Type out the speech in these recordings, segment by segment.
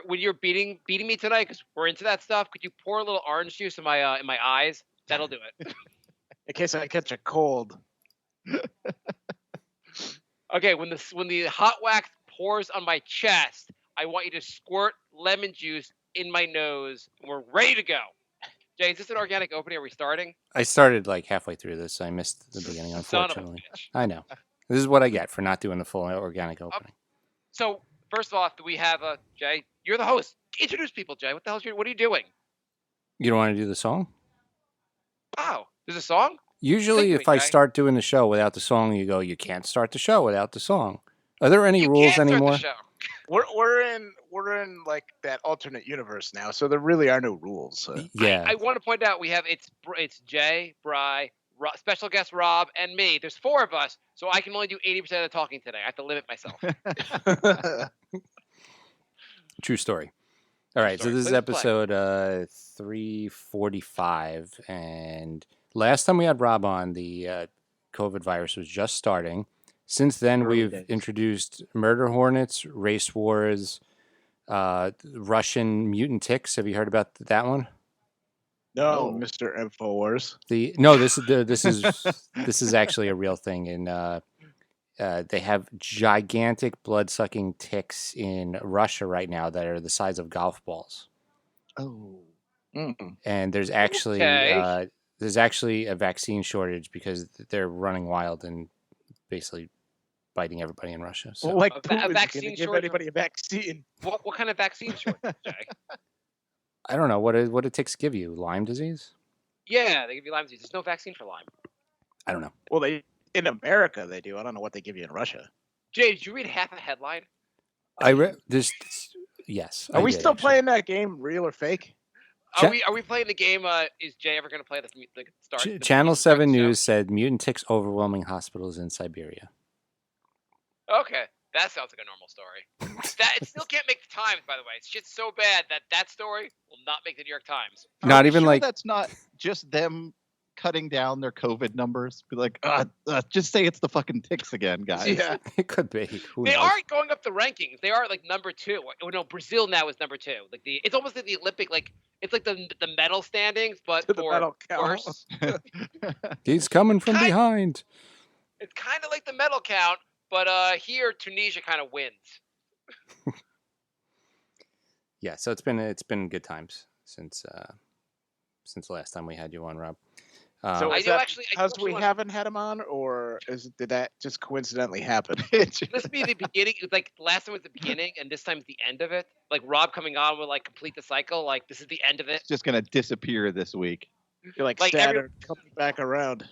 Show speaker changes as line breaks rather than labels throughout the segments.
When you're beating me tonight, because we're into that stuff, could you pour a little orange juice in my eyes? That'll do it.
In case I catch a cold.
Okay, when the hot wax pours on my chest, I want you to squirt lemon juice in my nose. And we're ready to go. Jay, is this an organic opening? Are we starting?
I started like halfway through this. I missed the beginning, unfortunately. I know. This is what I get for not doing the full organic opening.
So, first of all, do we have Jay? You're the host. Introduce people, Jay. What are you doing?
You don't want to do the song?
Wow. There's a song?
Usually, if I start doing the show without the song, you go, you can't start the show without the song. Are there any rules anymore?
We're in like that alternate universe now, so there really are no rules. So.
Yeah.
I want to point out we have it's Jay, Bri, special guest Rob, and me. There's 4 of us, so I can only do 80% of the talking today. I have to limit myself.
True story. All right, so this is episode 345, and last time we had Rob on, the COVID virus was just starting. Since then, we've introduced murder hornets, race wars, Russian mutant ticks. Have you heard about that one?
No, Mr. Infowars.
This is actually a real thing. And they have gigantic blood-sucking ticks in Russia right now that are the size of golf balls.
Oh.
And there's actually a vaccine shortage because they're running wild and basically biting everybody in Russia. So.
Well, like a vaccine give anybody a vaccine.
What kind of vaccine shortage, Jay?
I don't know. What do ticks give you? Lyme disease?
Yeah, they give you Lyme disease. There's no vaccine for Lyme.
I don't know.
Well, in America they do. I don't know what they give you in Russia.
Jay, did you read half a headline?
I read this. Yes.
Are we still playing that game, real or fake?
Are we playing the game? Is Jay ever going to play the start?
Channel 7 News said mutant ticks overwhelming hospitals in Siberia.
Okay, that sounds like a normal story. It still can't make the Times, by the way. It's just so bad that story will not make the New York Times.
Not even like
that's not just them cutting down their COVID numbers. Be like, just say it's the fucking ticks again, guys.
Yeah, it could be.
They are going up the rankings. They are like number 2. Oh no, Brazil now is number 2. Like it's almost like the Olympic, like it's like the medal standings, but for worse.
He's coming from behind.
It's kind of like the medal count, but here Tunisia kind of wins.
Yeah, so it's been good times since the last time we had you on, Rob.
So because we haven't had him on, or did that just coincidentally happen?
This be the beginning. Like last time was the beginning, and this time's the end of it. Like Rob coming on will like complete the cycle. Like this is the end of it.
It's just gonna disappear this week.
You're like Saturn coming back around.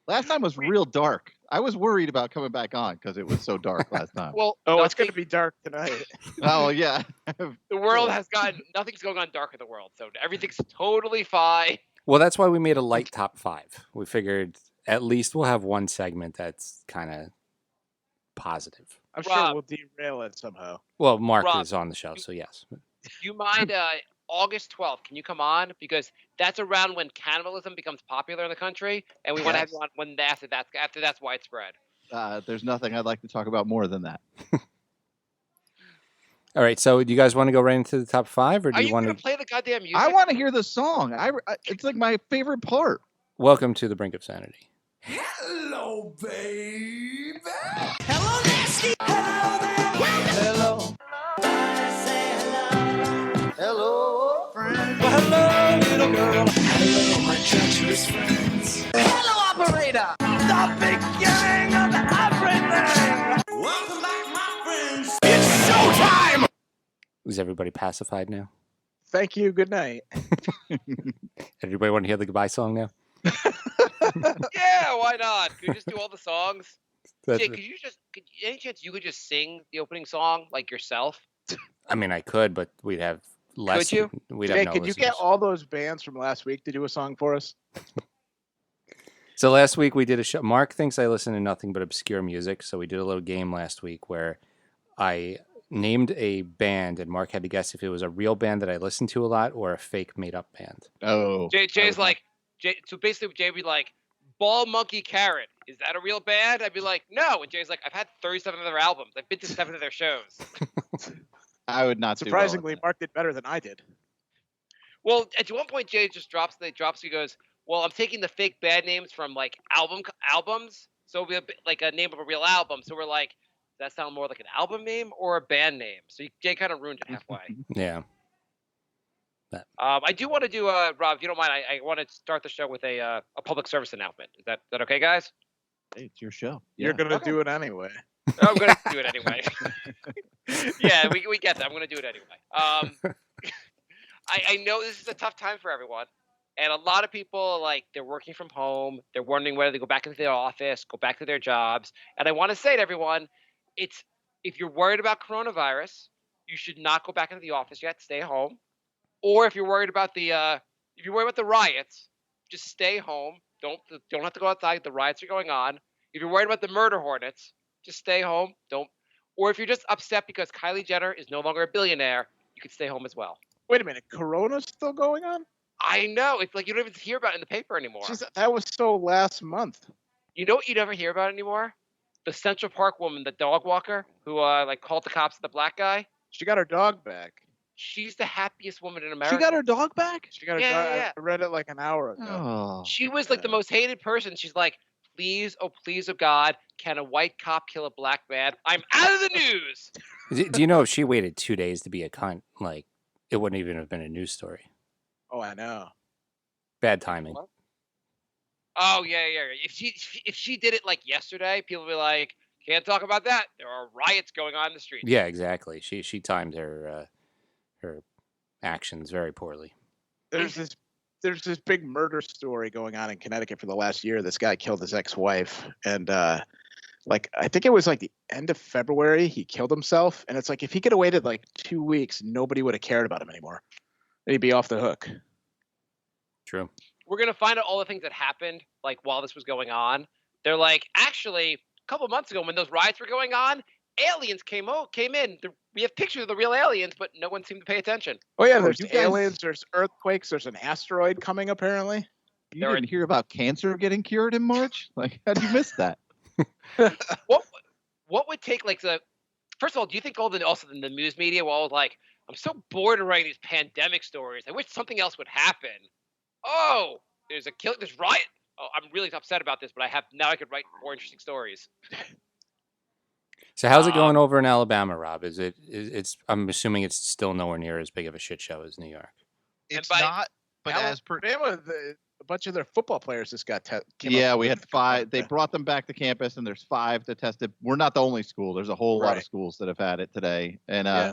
Last time was real dark. I was worried about coming back on because it was so dark last time.
Well,
it's going to be dark tonight.
Oh yeah.
The world has gotten nothing's going on dark in the world, so everything's totally fine.
Well, that's why we made a light top 5. We figured at least we'll have one segment that's kind of positive.
I'm sure we'll derail it somehow.
Well, Mark is on the show, so yes.
Do you mind August 12th? Can you come on? Because that's around when cannibalism becomes popular in the country, and we want to have you on when after that's widespread.
There's nothing I'd like to talk about more than that.
All right, so do you guys want to go right into the top 5, or do you want to
play the goddamn music?
I want to hear the song. It's like my favorite part.
Welcome to the Brink of Sanity.
Hello, baby. Hello, nasty. Hello, there. Hello. I say hello. Hello, friend. Well, hello, little girl. Hello, my treacherous friends. Hello, operator. The beginning of everything. Welcome back, my friends. It's showtime.
Is everybody pacified now?
Thank you. Good night.
Everybody want to hear the goodbye song now?
Yeah, why not? Could we just do all the songs? Jay, any chance you could just sing the opening song like yourself?
I mean, I could, but we'd have less.
Could you?
Jay, could you get all those bands from last week to do a song for us?
So last week we did a show. Mark thinks I listen to nothing but obscure music, so we did a little game last week where I named a band, and Mark had to guess if it was a real band that I listened to a lot or a fake made-up band.
Oh.
Jay's like, so basically Jay would be like, Ball Monkey Carrot, is that a real band? I'd be like, no. And Jay's like, I've had 37 of their albums. I've been to 7 of their shows.
I would not
Surprisingly,
do well
Mark did better than I did.
Well, at one point, Jay just drops. He goes, "Well, I'm taking the fake bad names from like albums, so it'll be like a name of a real album." So we're like, does that sound more like an album name or a band name? So Jay kind of ruined it halfway.
Yeah.
I do want to do Rob, if you don't mind, I want to start the show with a public service announcement. Is that okay, guys?
Hey, it's your show.
You're
Yeah.
gonna do it anyway.
I'm gonna do it anyway. Yeah, we get that. I'm gonna do it anyway. I know this is a tough time for everyone, and a lot of people like they're working from home. They're wondering whether they go back into their office, go back to their jobs. And I want to say to everyone, it's if you're worried about coronavirus, you should not go back into the office yet. Stay home. Or if you're worried about the riots, just stay home. Don't have to go outside. The riots are going on. If you're worried about the murder hornets, just stay home. Don't. Or if you're just upset because Kylie Jenner is no longer a billionaire, you can stay home as well.
Wait a minute, Corona's still going on?
I know. It's like you don't even hear about it in the paper anymore.
Jeez, that was so last month.
You know what you never hear about anymore? The Central Park woman, the dog walker, who like called the cops at the black guy.
She got her dog back.
She's the happiest woman in America.
She got her dog back?
She got her
Yeah,
dog.
yeah.
I read it like an hour ago.
Oh.
She was like the most hated person. She's like, please, oh God, can a white cop kill a black man? I'm out of the news.
Do you know if she waited 2 days to be a cunt, like it wouldn't even have been a news story?
Oh, I know.
Bad timing.
What? Oh yeah. If she did it like yesterday, people would be like, can't talk about that. There are riots going on in the streets.
Yeah, exactly. She timed her actions very poorly.
There's this big murder story going on in Connecticut for the last year. This guy killed his ex-wife, and like I think it was like the end of February he killed himself. And it's like if he could have waited like 2 weeks, nobody would have cared about him anymore. He'd be off the hook.
True.
We're gonna find out all the things that happened like while this was going on. They're like, actually, a couple months ago when those riots were going on, aliens came in. We have pictures of the real aliens, but no one seemed to pay attention.
Oh yeah,
Oh,
there's
you guys-
aliens, there's earthquakes, there's an asteroid coming apparently.
You didn't hear about cancer getting cured in March? Like, how'd you miss that?
What would take like the first of all, do you think all the news media were all like, I'm so bored of writing these pandemic stories. I wish something else would happen. Oh, there's riot. Oh, I'm really upset about this, but I could write more interesting stories.
So how's it going over in Alabama, Rob? It's I'm assuming it's still nowhere near as big of a shit show as New York.
It's
by-
not, but as per
Alabama, a bunch of their football players just got came
yeah,
up
we
with
had 5. They brought them back to campus, and there's 5 that tested. We're not the only school. There's a whole lot of
Right.
schools that have had it today. And
Yeah.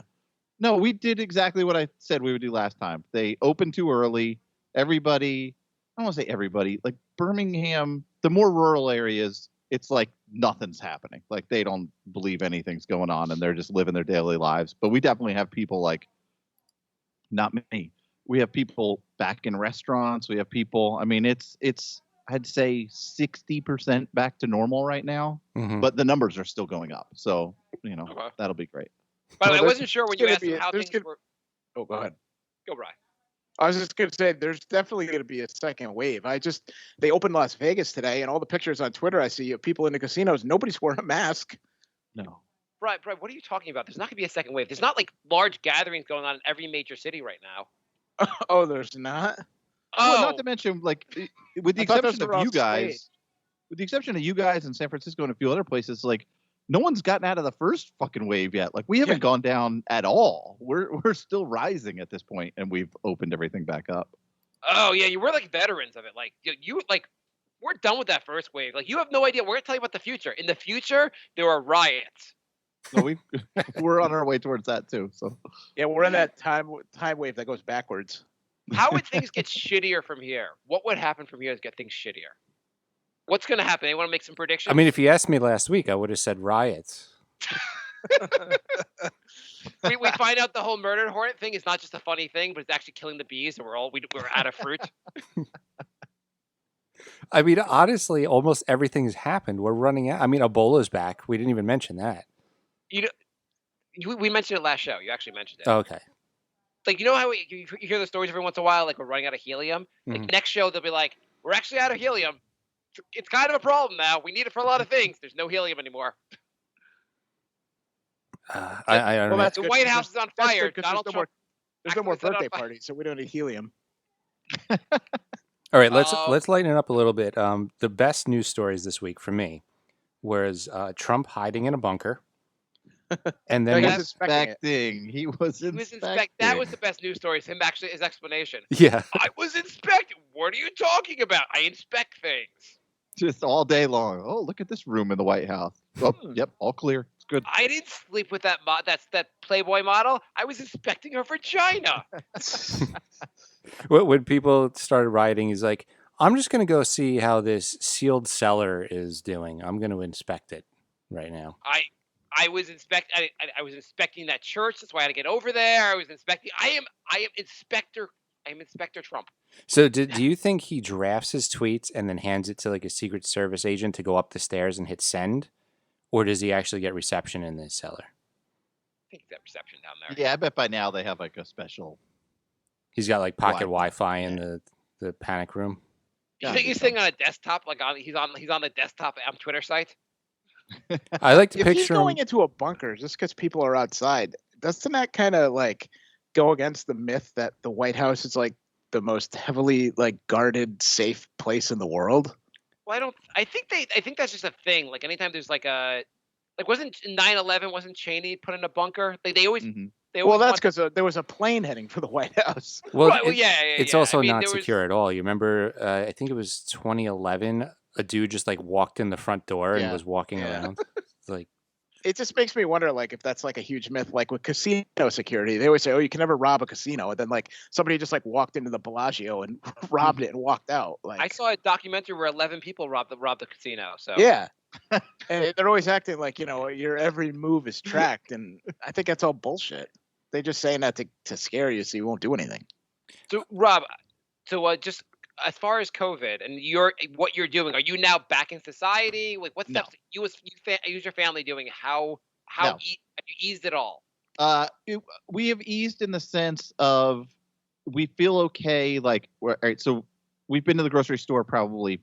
no, we did exactly what I said we would do last time. They opened too early. Everybody, I don't want to say everybody, like Birmingham, the more rural areas, it's like nothing's happening. Like they don't believe anything's going on, and they're just living their daily lives. But we definitely have people like, not me. We have people back in restaurants. We have people. I mean, it's I'd say 60% back to normal right now,
Mhm.
but the numbers are still going up. So
Okay.
that'll be great.
By the way, I
there's-
wasn't sure when
there's
you
gonna
asked
be
them how
there's
things
gonna-
were.
Oh, go ahead.
Go, Brian.
I was just going to say, there's definitely going to be a second wave. They opened Las Vegas today, and all the pictures on Twitter I see of people in the casinos, nobody's wearing a mask.
No.
Brian, what are you talking about? There's not going to be a second wave. There's not like large gatherings going on in every major city right now.
Oh, there's not?
Well, not to mention, like, with the
I thought those
exception
were
of
all
you guys,
staged.
with the exception of you guys in San Francisco and a few other places, like, no one's gotten out of the first fucking wave yet. Like, we haven't gone down at all. We're still rising at this point, and we've opened everything back up.
Oh yeah, we're like veterans of it. Like you like, we're done with that first wave. Like you have no idea. We're gonna tell you about the future. In the future, there are riots.
So we're on our way towards that too. So
Yeah, we're in that time wave that goes backwards.
How would things get shittier from here? What would happen from here to get things shittier? What's gonna happen? Anyone make some predictions?
I mean, if you asked me last week, I would have said riots.
we find out the whole murder hornet thing is not just a funny thing, but it's actually killing the bees, and we're out of fruit.
I mean, honestly, almost everything's happened. We're running out. I mean, Ebola's back. We didn't even mention that.
We mentioned it last show. You actually mentioned it.
Okay.
Like, you know how you hear the stories every once in a while, like we're running out of helium? Like next show, they'll be like, we're actually out of helium. It's kind of a problem now. We need it for a lot of things. There's no helium anymore.
I don't
Well,
know.
that's
The
good,
White
'cause
House is on
that's
fire.
good 'cause
Donald Trump.
there's no more
accidentally set it on
birthday
fire.
parties, so we don't need helium.
All right,
Um,
let's lighten it up a little bit. The best news stories this week for me was Trump hiding in a bunker, and
No,
then
he
Yes.
was inspecting it.
Inspecting. He was
he was
inspecting.
That was the best news story. Is him actually his explanation.
yeah,
I was inspecting. What are you talking about? I inspect things.
Just all day long. Oh, look at this room in the White House. Oh, yep, all clear. It's good.
I didn't sleep with that that Playboy model. I was inspecting her vagina.
when people started rioting, he's like, "I'm just going to go see how this sealed cellar is doing. I'm going to inspect it right now."
I was I was inspecting that church. That's why I had to get over there. I was inspecting. I am Inspector. I am Inspector Trump.
So, do you think he drafts his tweets and then hands it to like a Secret Service agent to go up the stairs and hit send, or does he actually get reception in the cellar?
I think that reception down there.
Yeah, I bet by now they have like a special.
He's got like pocket
Wi-Fi.
Wi-Fi in the panic room.
You think he's sitting on a desktop, like he's on the desktop Twitter site?
I like to
If he's
picture him.
going into a bunker just because people are outside, doesn't that kind of like go against the myth that the White House is like the most heavily like guarded, safe place in the world?
Well, I think that's just a thing. Like anytime there's like wasn't 9/11 wasn't Cheney put in a bunker? They always
Mhm.
they always
Well, that's
want-
because there was a plane heading for the White House.
Well,
Right, well,
it-
yeah,
it's
yeah.
also
I mean,
not
there was-
secure at all. You remember? I think it was 2011. A dude just like walked in the front door and
Yeah.
was walking
Yeah.
around. It's like,
It just makes me wonder, like, if that's like a huge myth, like with casino security. They always say, "Oh, you can never rob a casino," and then like somebody just like walked into the Bellagio and robbed it and walked out. Like,
I saw a documentary where 11 people robbed the casino. So
yeah, and they're always acting like your every move is tracked, and I think that's all bullshit. They're just saying that to scare you, so you won't do anything.
So Rob, just as far as COVID and what you're doing, are you now back in society? Like what
No.
steps use your family doing? How
No.
have you eased it all?
We have eased in the sense of we feel okay. Like, all right, so we've been to the grocery store probably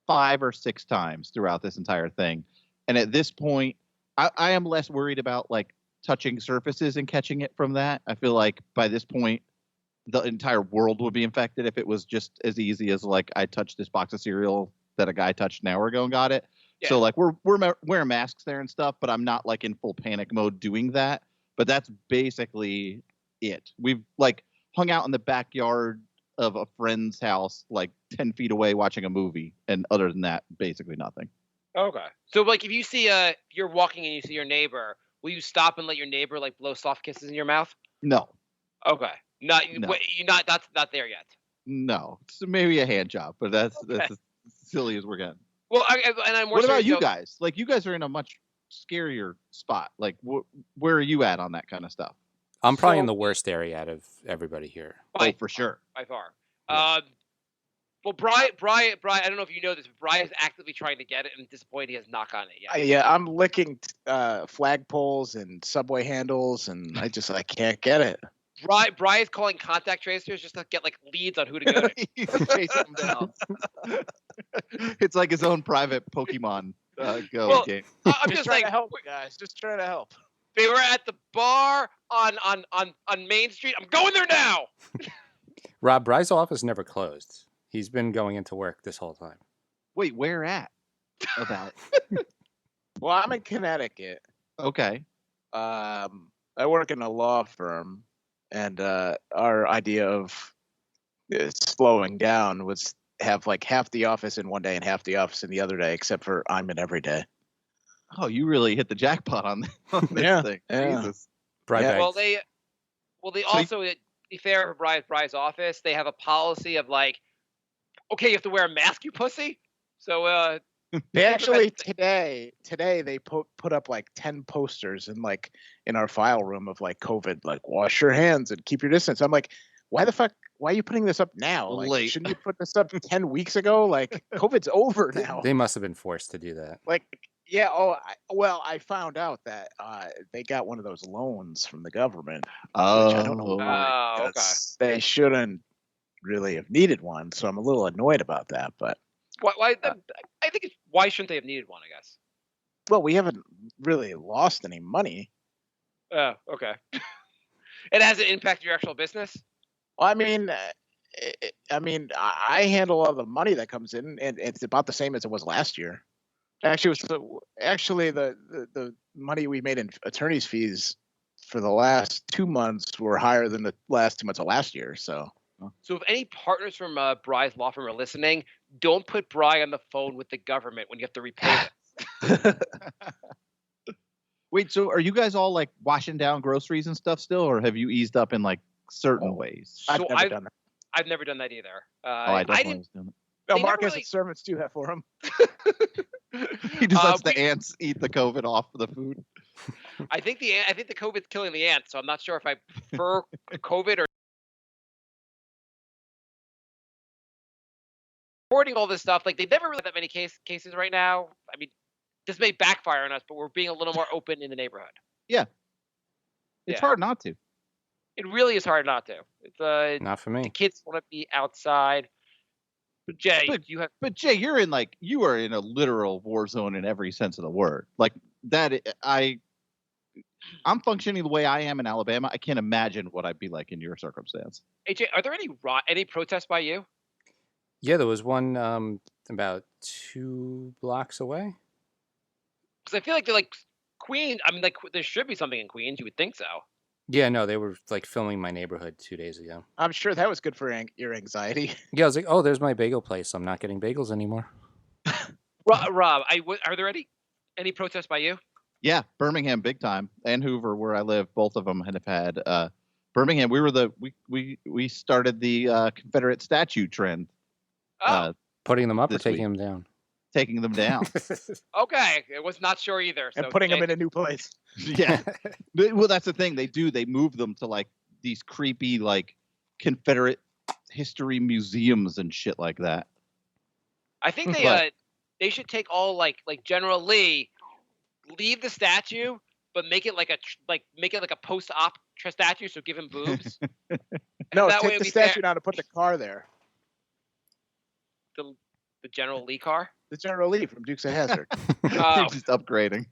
5 or 6 times throughout this entire thing, and at this point, I am less worried about like touching surfaces and catching it from that. I feel like by this point, the entire world would be infected if it was just as easy as like I touched this box of cereal that a guy touched an hour ago and got it.
Yeah.
So like we're wearing masks there and stuff, but I'm not like in full panic mode doing that. But that's basically it. We've like hung out in the backyard of a friend's house, like 10 feet away watching a movie. And other than that, basically nothing.
Okay. So like if you see you're walking and you see your neighbor, will you stop and let your neighbor like blow soft kisses in your mouth?
No,
Okay.
No.
You're not there yet.
no. It's maybe a hand job, but that's
Okay.
as silly as we're getting.
Well, and I'm more
What about
serious,
you
though.
guys? Like you guys are in a much scarier spot. Like where are you at on that kind of stuff?
I'm probably in
So-
the worst area out of everybody here.
By-
Oh, for sure.
by far.
Yeah.
Well, Brian, I don't know if you know this, but Brian is actively trying to get it, and disappointed he has not gotten it yet.
Yeah, I'm licking flagpoles and subway handles, and I can't get it.
Brian's calling contact tracers just to get like leads on who to go to.
He's chasing them down. It's like his own private Pokemon Go
Well,
game.
I'm just
trying
like,
to help, guys. Just trying to help.
they were at the bar on Main Street. I'm going there now.
Rob, Bry's office never closed. He's been going into work this whole time.
Wait, where at? About.
Well, I'm in Connecticut.
Okay.
I work in a law firm, and our idea of slowing down was have like half the office in one day and half the office in the other day, except for I'm in every day.
Oh, you really hit the jackpot on this
Yeah,
thing.
yeah.
Jesus.
Bry
Yeah.
bags.
Well, they also, to be fair for Bry's office, they have a policy of like, okay, you have to wear a mask, you pussy. So
They actually today they put up like 10 posters in our file room of like COVID, like wash your hands and keep your distance. I'm like, why the fuck? Why are you putting this up now? Like,
Late.
shouldn't you put this up 10 weeks ago? Like, COVID's over now.
They must have been forced to do that.
Like, yeah. Oh, I found out that they got one of those loans from the government.
Oh,
I don't know why.
Oh, okay.
They shouldn't really have needed one, so I'm a little annoyed about that. But
why I think why shouldn't they have needed one? I guess.
well, we haven't really lost any money.
Oh, okay. It hasn't impacted your actual business.
Well, I handle all the money that comes in, and it's about the same as it was last year. Actually, the money we made in attorney's fees for the last 2 months were higher than the last 2 months of last year. So
So if any partners from Bry's law firm are listening, don't put Bry on the phone with the government when you have to repay this.
Wait, so are you guys all like washing down groceries and stuff still, or have you eased up in like certain ways?
I've
So
never done that.
I've never done that either.
I definitely
didn't.
was doing it.
No,
They
Mark
never
has his servants do that for him.
He just lets
we-
the ants eat the COVID off the food.
I think the COVID's killing the ants, so I'm not sure if I prefer COVID or reporting all this stuff. Like, they've never really had that many cases right now. I mean, this may backfire on us, but we're being a little more open in the neighborhood.
It's
Yeah.
hard not to.
It really is hard not to. It's
Not for
the
me.
kids want to be outside. But Jay,
But-
you have
But Jay, you are in a literal war zone in every sense of the word. Like that, I'm functioning the way I am in Alabama. I can't imagine what I'd be like in your circumstance.
AJ. Are there any protests by you?
Yeah, there was one about 2 blocks away.
Because I feel like they're like Queens. I mean, like there should be something in Queens. You would think so.
Yeah, no, they were like filming my neighborhood 2 days ago.
I'm sure that was good for your anxiety.
Yeah, I was like, oh, there's my bagel place. I'm not getting bagels anymore.
Rob, are there any protests by you?
Yeah, Birmingham, big time, and Hoover, where I live, both of them have had. Birmingham, we started the Confederate statue trend,
Oh,
Putting them up or
This
taking
week.
them down?
taking them down.
okay. I was not sure either.
And
so
putting them
Jay-
in a new place.
Yeah. Well, that's the thing. They move them to like these creepy like Confederate history museums and shit like that.
I think
But-
they should take all like General Lee, leave the statue, but make it like a post-op statue. So give him boobs.
No,
that way
take
it'd
the
be fair.
statue down and put the car there.
The General Lee car.
The General Lee from Dukes of Hazzard.
Oh,
They're just upgrading.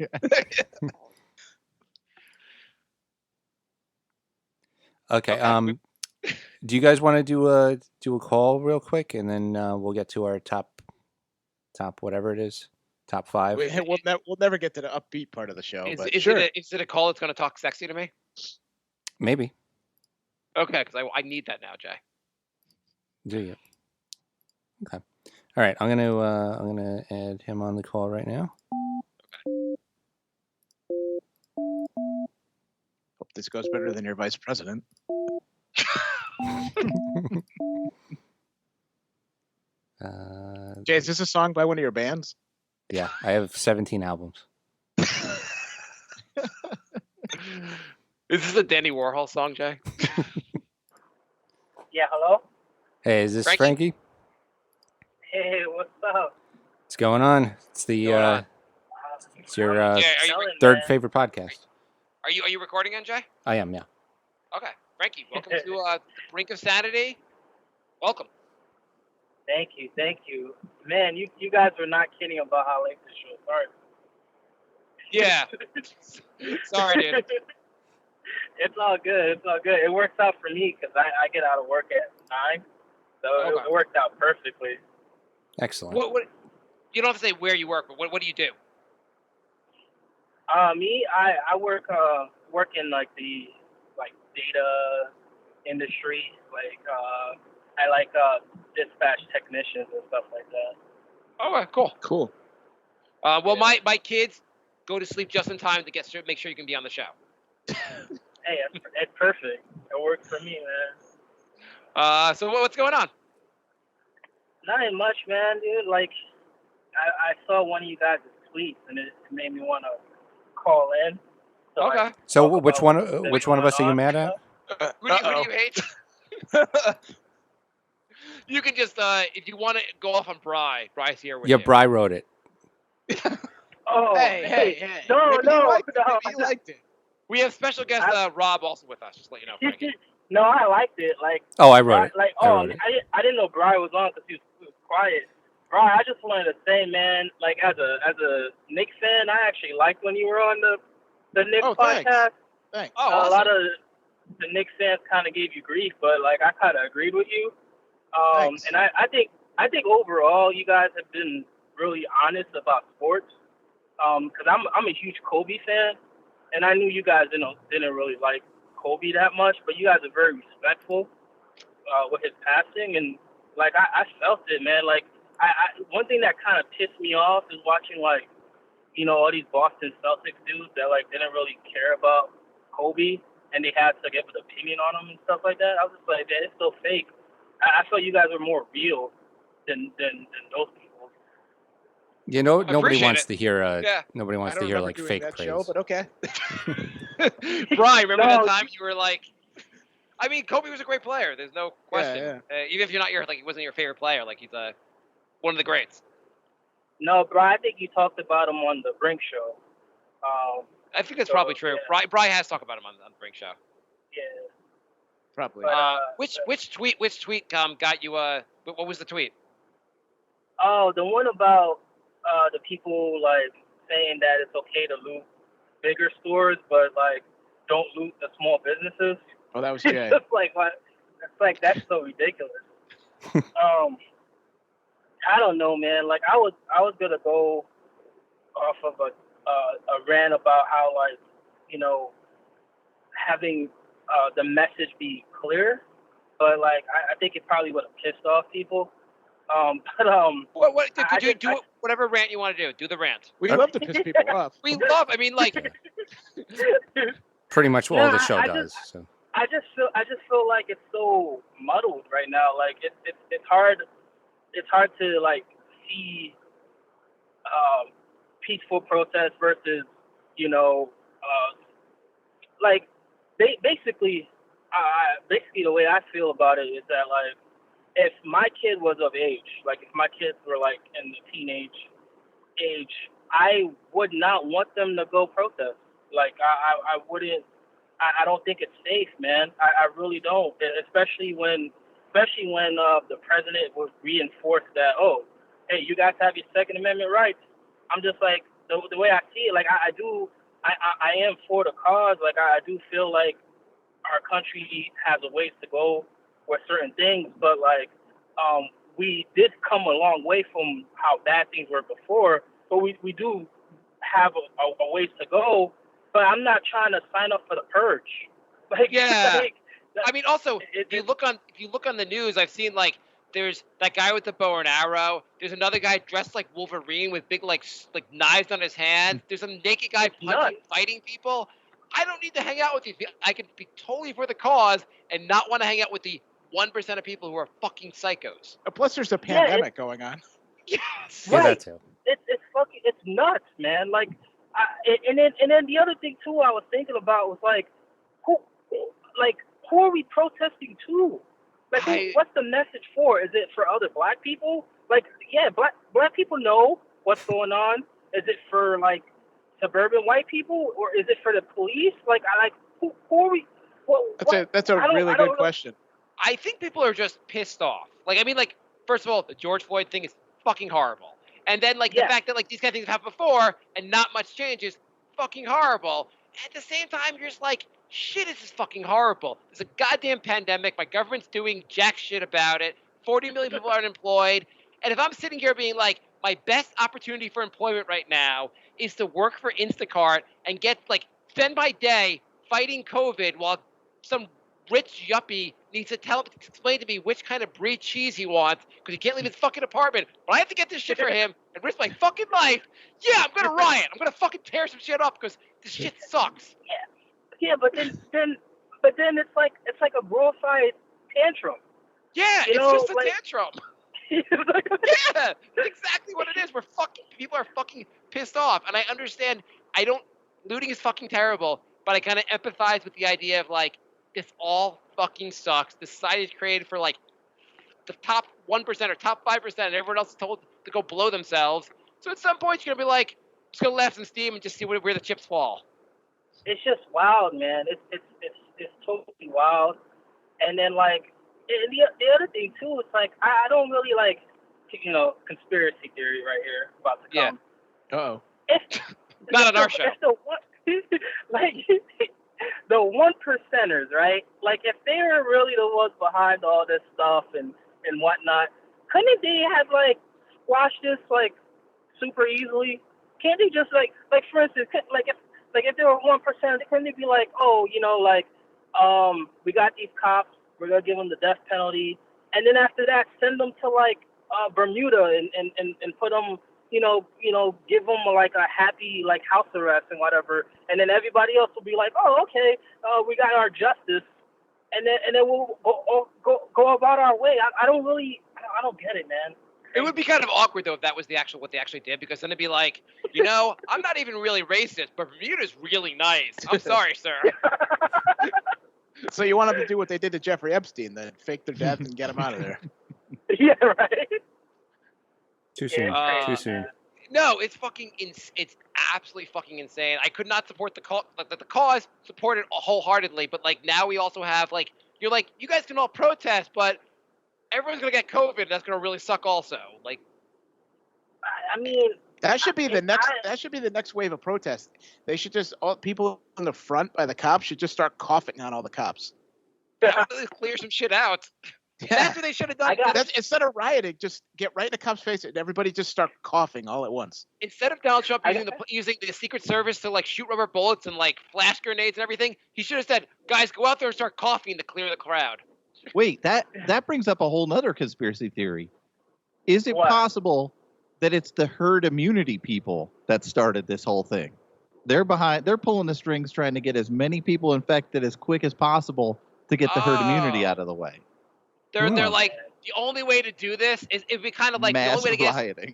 Okay.
Okay.
Do you guys want to do a call real quick, and then we'll get to our top whatever it is, top 5.
We'll never get to the upbeat part of the show, but
is
sure.
it a call that's going to talk sexy to me?
Maybe.
Okay, because I need that now, Jay.
Do you? Okay. All right. I'm gonna add him on the call right now.
Hope this goes better than your vice president. Jay, is this a song by one of your bands?
Yeah, I have 17 albums.
Is this a Danny Warhol song, Jay?
Yeah, hello?
Hey, is this
Frankie?
Frankie?
Hey, what's up?
What's going on? It's the
Going on?
it's your
Jay, are you
Chilling,
third
man.
favorite podcast.
are you recording in, Jay?
I am, yeah.
Okay, Frankie, welcome to Brink of Sanity. Welcome.
Thank you. Man, you guys were not kidding about how late the show started.
Yeah. Sorry, dude.
It's all good. It works out for me because I get out of work at 9, so
Okay.
it worked out perfectly.
Excellent.
What? You don't have to say where you work, but what do you do?
Me, I work in like the data industry. I dispatch technicians and stuff like that.
Okay, cool.
Cool.
Well, my kids go to sleep just in time to make sure you can be on the show.
Hey, it's perfect. It works for me, man.
So what's going on?
Nothing much, man, dude. Like, I saw one of you guys' tweets, and it made me want to call in. So,
Okay.
like,
So
talk
which
about
one
what's
of us are you
going
mad
on
at?
and
Who do you hate? You can just if you want to go off on Bry's here with
Yeah,
you.
Bry wrote it.
stuff. Oh,
Hey.
No,
Maybe
no,
you liked it.
no.
Maybe you liked it.
We have special guest Rob also with us. Just to let you know, Frankie.
No, I liked it. Like,
Oh, I wrote it.
Like,
I wrote it.
I didn't know Brian was on because he was quiet. Brian, I just wanted to say, man, like as a Knicks fan, I actually liked when you were on the Knicks
Oh,
podcast.
thanks. Thanks.
Oh,
A
awesome.
lot of the Knicks fans kind of gave you grief, but like I kind of agreed with you.
Thanks.
And I think overall you guys have been really honest about sports. Because I'm a huge Kobe fan, and I knew you guys didn't really like Kobe that much, but you guys are very respectful with his passing, and like I felt it, man. Like I one thing that kind of pissed me off is watching like all these Boston Celtics dudes that like didn't really care about Kobe, and they had to give an opinion on him and stuff like that. I was just like, man, it's so fake. I felt you guys were more real than those people.
Nobody
Appreciate
wants
it.
to hear.
Yeah.
Nobody
I
wants
don't
to hear
remember
like
doing
fake
that
praise.
show, but okay.
Brian, remember
No,
the time you were like, I mean, Kobe was a great player. There's no question.
Yeah.
Even if you're not he wasn't your favorite player, like he's one of the greats.
No, bro, I think you talked about him on the Brink show.
I think that's
So,
probably true.
yeah.
Brian has talked about him on the Brink Show.
Yeah.
Probably.
But,
Which tweet got you? What was the tweet?
Oh, the one about the people like saying that it's okay to loot bigger stores, but like don't loot the small businesses.
Oh, that was Jay.
It's just like what? It's like that's so ridiculous. I don't know, man. Like I was gonna go off of a rant about how like having the message be clear, but like I think it probably would have pissed off people.
What?
I
Do whatever rant you want to do. Do the rant.
We love to piss people off.
We love. I mean, like,
Pretty much all
Yeah,
the show
I
does. So.
I just feel like it's so muddled right now. Like it's hard to like see peaceful protest versus like basically the way I feel about it is that like if my kid was of age, like if my kids were like in the teenage age, I would not want them to go protest. Like I wouldn't. I don't think it's safe, man. I really don't. Especially when the president would reinforce that. Oh, hey, you guys have your Second Amendment rights. I'm just like the way I see it. Like I am for the cause. Like I do feel like our country has a ways to go with certain things, but like we did come a long way from how bad things were before. But we do have a ways to go. But I'm not trying to sign up for the purge. Like,
yeah.
like,
I mean, also, if you look on the news, I've seen like there's that guy with the bow and arrow. There's another guy dressed like Wolverine with big like knives on his hands. There's some naked guy fighting people. I don't need to hang out with you. I can be totally for the cause and not want to hang out with the 1% of people who are fucking psychos.
Plus, there's a pandemic going on.
Yes.
Yeah,
right.
that too.
It's nuts, man. Like, and then the other thing too, I was thinking about was like, who are we protesting to? Like, what's the message for? Is it for other black people? Like, yeah, black people know what's going on. Is it for like suburban white people, or is it for the police? Like, who are we?
That's a really good question.
I think people are just pissed off. Like, I mean, like, first of all, the George Floyd thing is fucking horrible. And then, like, the fact that, like, these kind of things have happened before and not much changes, fucking horrible. At the same time, you're just like, shit, this is fucking horrible. There's a goddamn pandemic. My government's doing jack shit about it. 40 million people are unemployed. And if I'm sitting here being like, my best opportunity for employment right now is to work for Instacart and get, like, spend my day fighting COVID while some rich yuppie needs to explain to me which kind of brie cheese he wants because he can't leave his fucking apartment, but I have to get this shit for him and risk my fucking life. Yeah, I'm gonna riot. I'm gonna fucking tear some shit up because this shit sucks.
Yeah, but then it's like a glorified tantrum.
Yeah, it's just a tantrum. Yeah, that's exactly what it is. People are fucking pissed off, and I understand. Looting is fucking terrible, but I kind of empathize with the idea of like, this all fucking sucks. This site is created for like the top 1% or top 5%, and everyone else is told to go blow themselves. So at some point, you're gonna be like, just gonna laugh some steam and just see where the chips fall.
It's just wild, man. It's totally wild. And then like, and the other thing too, it's like I don't really like, conspiracy theory right here about to come.
Yeah.
Uh-oh.
It's
Not on our show.
Like, the one percenters, right? Like if they were really the ones behind all this stuff and whatnot, couldn't they have like squashed this like super easily? Can't they just like for instance, like if there were 1%, couldn't they be like, oh, like we got these cops, we're gonna give them the death penalty, and then after that send them to like Bermuda and put them, give them like a happy like house arrest and whatever, and then everybody else will be like, oh, okay, we got our justice, and then we'll go about our way. I don't get it, man.
It would be kind of awkward though if that was what they actually did, because then it'd be like, I'm not even really racist, but Bermuda's really nice. I'm sorry, sir.
So you want them to do what they did to Jeffrey Epstein, then fake their death and get him out of there.
Yeah, right.
Too soon. Too soon.
No, it's fucking. It's absolutely fucking insane. I could not support the cause. Support it wholeheartedly, but like now we also have like you guys can all protest, but everyone's gonna get COVID. That's gonna really suck. Also, like,
I mean,
that should be the next. That should be the next wave of protest. They should just all people in the front by the cops should just start coughing on all the cops.
that would really clear some shit out.
Yeah.
That's what they should have done.
Instead of rioting, just get right in the cop's face and everybody just start coughing all at once.
Instead of Donald Trump using the Secret Service to like shoot rubber bullets and like flash grenades and everything, he should have said, "Guys, go out there and start coughing to clear the crowd."
Wait, that brings up a whole nother conspiracy theory. Is it
What?
possible that it's the herd immunity people that started this whole thing? They're pulling the strings trying to get as many people infected as quick as possible to get the herd immunity out of the way.
They're like, the only way to do this is it'd be kind of like
Mass
the only way to get
rioting.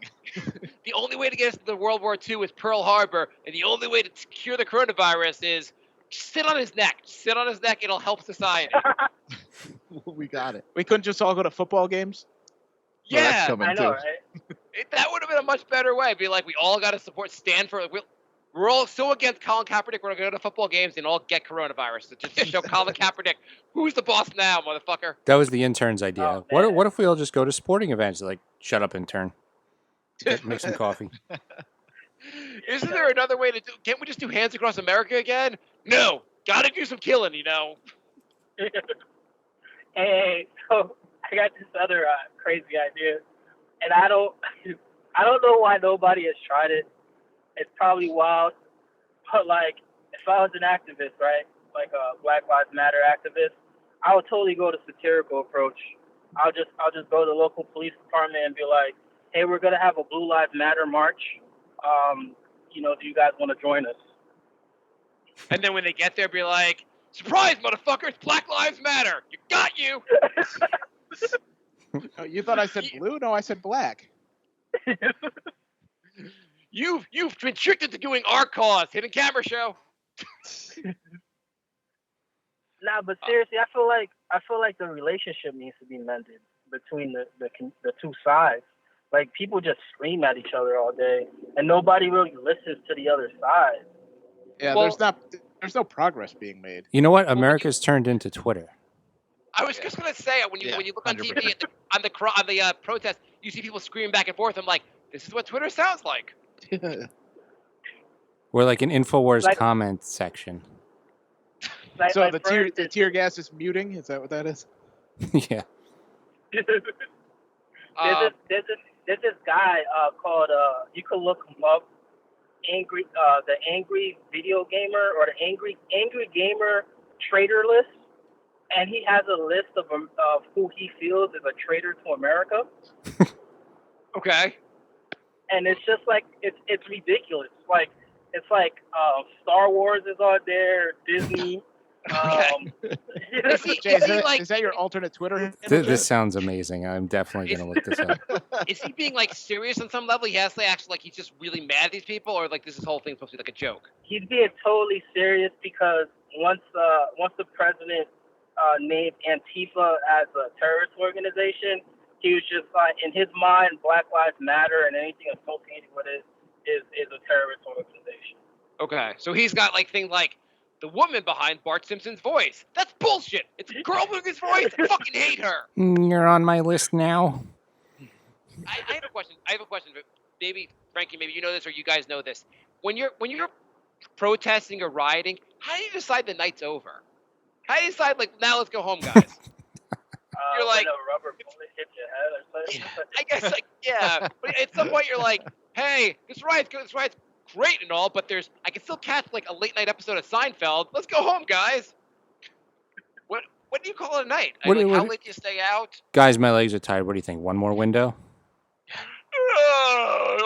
the only way to get us to World War II is Pearl Harbor, and the only way to cure the coronavirus is sit on his neck. Sit on his neck. It'll help society.
We got it.
We couldn't just all go to football games?
Well, that's
Yeah,
coming
I know,
too.
right?
that would have been a much better way. Be like, we all got to stand for. We're all so against Colin Kaepernick. We're gonna go to football games and all get coronavirus. So just show Colin Kaepernick who's the boss now, motherfucker.
That was the intern's idea.
Oh,
What if we all just go to sporting events? Like, shut up, intern. Make some coffee.
Isn't there another way to do? Can't we just do Hands Across America again? No, gotta do some killing,
Hey, so I got this other crazy idea, and I don't know why nobody has tried it. It's probably wild, but like, if I was an activist, right, like a Black Lives Matter activist, I would totally go the satirical approach. I'll just go to the local police department and be like, hey, we're gonna have a Blue Lives Matter march. Do you guys want to join us?
And then when they get there, be like, surprise, motherfuckers, Black Lives Matter. You got you.
Oh, you thought I said blue? No, I said black.
You've been tricked into doing our cause. Hidden camera show.
Nah, but seriously, I feel like the relationship needs to be mended between the two sides. Like, people just scream at each other all day, and nobody really listens to the other side.
Yeah,
Well-
there's no progress being made.
You know what? America's turned into Twitter.
I was just gonna say when you look on
100%.
TV on the protest, you see people screaming back and forth. I'm like, this is what Twitter sounds like.
We're like an InfoWars
Like-
comment section.
So
Like,
the
for instance,
tear gas is muting? Is that what that is?
Yeah.
Uh,
there's this guy called you can look him up, the angry video gamer, or the angry gamer traitor list, and he has a list of who he feels is a traitor to America,
okay.
and it's just like it's ridiculous. It's like Star Wars is on there, Disney.
Jay, is that your alternate Twitter?
This sounds amazing. I'm definitely going to look this up.
Is he being like serious on some level? He has to actually like he's just really mad at these people, or like this whole thing's supposed to be like a joke.
He's being totally serious because once the president named Antifa as a terrorist organization, he was just like, in his mind, Black Lives Matter and anything associated with it is a terrorist organization.
Okay, so he's got like things like the woman behind Bart Simpson's voice. That's bullshit. It's a girl with his voice. I fucking hate her.
You're on my list now.
I have a question. But maybe Frankie, maybe you know this or you guys know this. When you're protesting or rioting, how do you decide the night's over? How do you decide, like, now let's go home, guys? You're like,
when a rubber bullet hits your head or something.
I guess, like, yeah. But at some point, you're like, hey, this riot's good. This riot's great and all, but I can still catch, like, a late night episode of Seinfeld. Let's go home, guys. What do you call it a night? How late do you stay out?
Guys, my legs are tired. What do you think? One more window?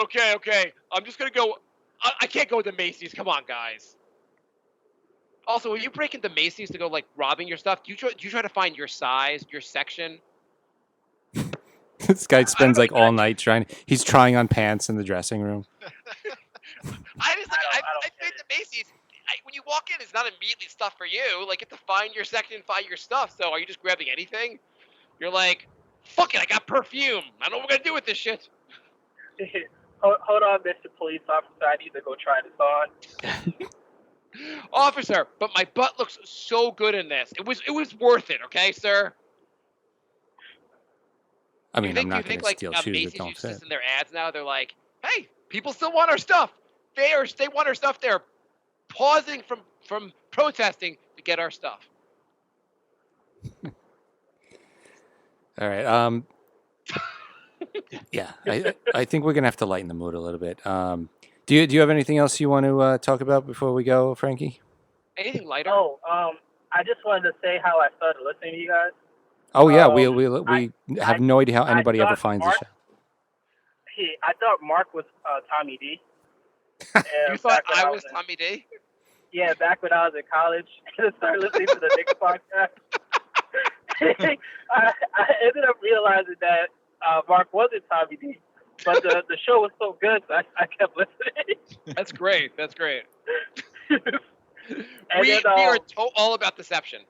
Okay. I'm just gonna go. I can't go to Macy's. Come on, guys. Also, when you break into Macy's to go, like, robbing your stuff, do you try to find your size, your section?
This guy spends like all night he's trying on pants in the dressing room.
I've been to Macy's. When you walk in, it's not immediately stuff for you. Like, you have to find your section, find your stuff. So, are you just grabbing anything? You're like, fuck it, I got perfume. I don't know what we're gonna do with this shit.
Hold on, Mr. Police Officer. I need to go try this on.
Officer, but my butt looks so good in this. It was worth it, okay, sir?
I mean, I'm not going to
like,
steal shoes
Macy's
that don't
uses this
fit.
in their ads now. They're like, hey, people still want our stuff. They want our stuff. They're pausing from protesting to get our stuff.
All right. Yeah, I think we're going to have to lighten the mood a little bit. Do you have anything else you want to talk about before we go, Frankie?
Anything lighter?
Oh, I just wanted to say how I started listening to you guys.
Oh yeah, we have no idea how anybody ever finds the show.
I thought Mark was Tommy D.
You thought I was Tommy D?
Yeah, back when I was in college, and started listening to the Nick podcast. I ended up realizing that Mark wasn't Tommy D, but the show was so good, so I kept listening.
That's great.
We
are all about deception.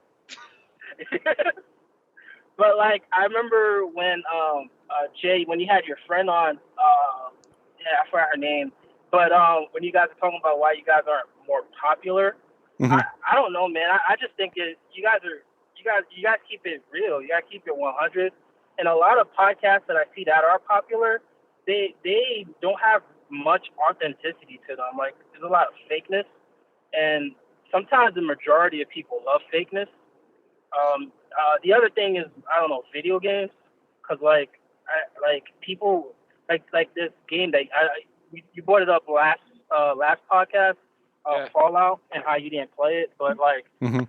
But like, I remember when Jay, when you had your friend on, I forgot her name, but when you guys were talking about why you guys aren't more popular,
Mm-hmm.
I don't know, man. I just think you guys keep it real. You gotta keep it 100. And a lot of podcasts that I see that are popular, they don't have much authenticity to them. Like, there's a lot of fakeness, and sometimes the majority of people love fakeness. The other thing is, I don't know, video games, because people like this game that you brought it up last podcast, Fallout, and how you didn't play it, but like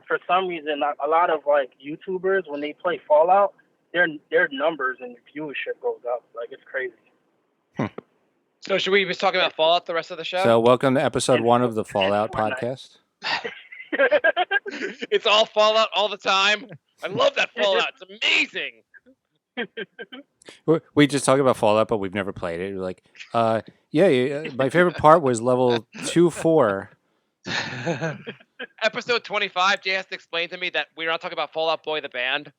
for some reason, a lot of like YouTubers, when they play Fallout, their numbers and viewership goes up. Like, it's crazy.
So should we be talking about Fallout the rest of the show?
So welcome to episode 1 of the Fallout podcast.
It's all Fallout all the time. I love that Fallout. It's amazing.
We just talk about Fallout, but we've never played it. We're like, my favorite part was level 2-4.
Episode 25, Jay has to explain to me that we're not talking about Fallout Boy the band.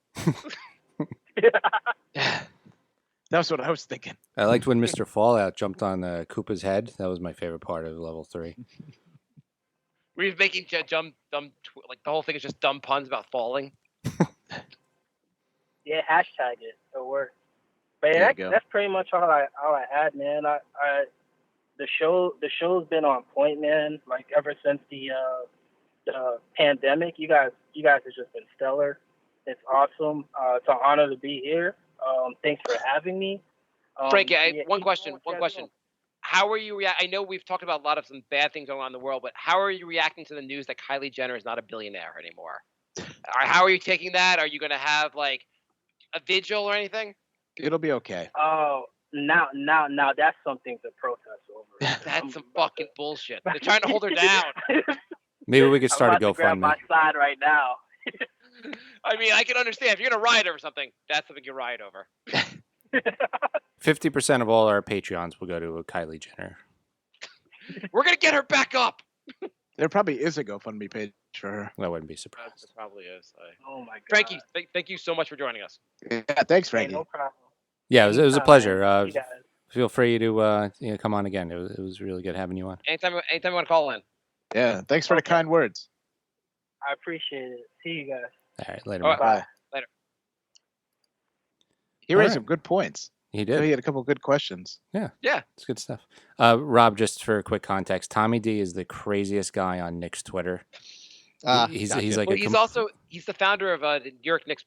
That's what I was thinking.
I liked when Mr. Fallout jumped on Koopa's head. That was my favorite part of level 3.
We're making dumb, like, the whole thing is just dumb puns about falling.
Yeah, hashtag it. It'll work. But yeah, that's pretty much all I had, man. The show's been on point, man. Like, ever since the pandemic, you guys have just been stellar. It's awesome. It's an honor to be here. Thanks for having me.
Frankie, one question. How are you I know we've talked about a lot of some bad things going on in the world, but how are you reacting to the news that Kylie Jenner is not a billionaire anymore? How are you taking that? Are you going to have, like, a vigil or anything?
It'll be okay.
Oh, now that's something to protest over.
That's some fucking bullshit. They're trying to hold her down.
Maybe we could start a GoFundMe.
I'm about to grab my side right now.
I mean, I can understand. If you're going to riot over something, that's something you riot over.
50% of all our Patreons will go to a Kylie Jenner.
We're going to get her back up.
There probably is a GoFundMe page for her.
I wouldn't be surprised.
There probably is.
Oh my god.
Frankie, thank you so much for joining us.
Yeah, thanks, Frankie.
Hey, no problem.
Yeah, it was a pleasure.
You guys.
Feel free to come on again. It was really good having you on.
Anytime you want to call in.
Yeah, thanks for the kind words.
I appreciate it. See you guys.
All right, later.
All right.
Man.
Bye.
Later.
He raised
All
some good points.
He
So
did.
he had a couple good questions.
Yeah.
It's good stuff. Rob, just for quick context, Tommy D is the craziest guy on Nick's Twitter. He's
Gotcha.
like
Well, he's the founder of the New York Knicks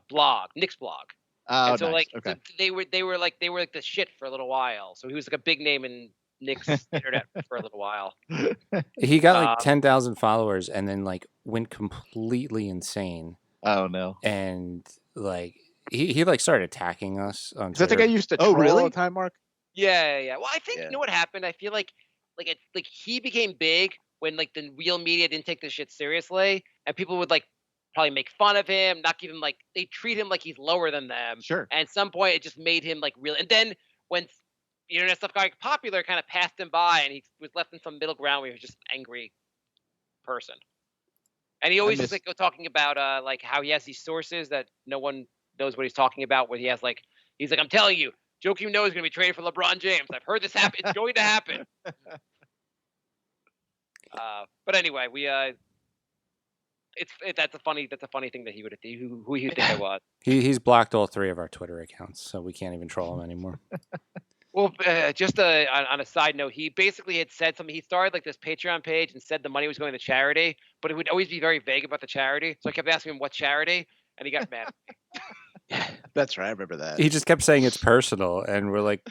blog, Knicks blog.
Oh,
And so
nice.
like
Okay.
they were like the shit for a little while. So he was like a big name in Knicks internet for a little while.
he got like 10,000 followers and then like went completely insane.
Oh no.
And like he like started attacking us on
Is that the
Twitter.
guy you used to
Oh,
troll
really?
all the time, Mark?
Yeah. Well, I think
Yeah.
you know what happened. I feel like he became big when like the real media didn't take this shit seriously, and people would like probably make fun of him, not give him like they treat him like he's lower than them.
Sure.
And at some point, it just made him like real. And then when the internet stuff got popular, kind of passed him by, and he was left in some middle ground where he was just an angry person. And he always is like talking about like how he has these sources that no one knows what he's talking about. Where he has like he's like, I'm telling you, Joakim Noah is going to be traded for LeBron James. I've heard this happen. It's going to happen. But anyway, that's a funny thing that he would who he would think I was.
He's blocked all 3 of our Twitter accounts, so we can't even troll him anymore.
Well, just on a side note, he basically had said something. He started like this Patreon page and said the money was going to charity, but it would always be very vague about the charity. So I kept asking him what charity, and he got mad at me.
That's right. I remember that.
He just kept saying it's personal, and we're like,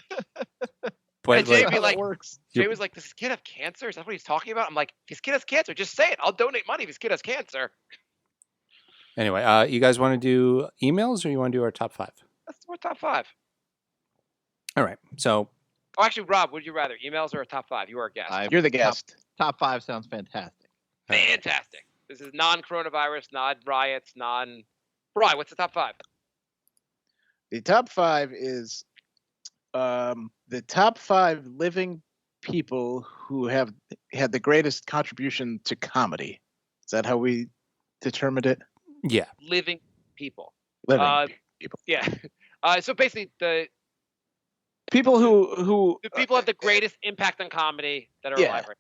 but
And Jay
like,
be like,
works.
Jay was like, does this kid have cancer? Is that what he's talking about? I'm like, if his kid has cancer, just say it. I'll donate money if his kid has cancer.
anyway, you guys want to do emails or you want to do our top 5?
That's our top 5.
All right. So,
Oh, actually, Rob, would you rather emails or a top 5? You are a guest.
You're the guest.
Top 5 sounds fantastic.
Fantastic. This is non-coronavirus, non-riots, Brian, what's the top 5?
The top 5 is the top 5 living people who have had the greatest contribution to comedy. Is that how we determined it?
yeah.
Living people.
Living people.
Yeah. So basically, the
People who
people have the greatest impact on comedy that are
Yeah.
alive right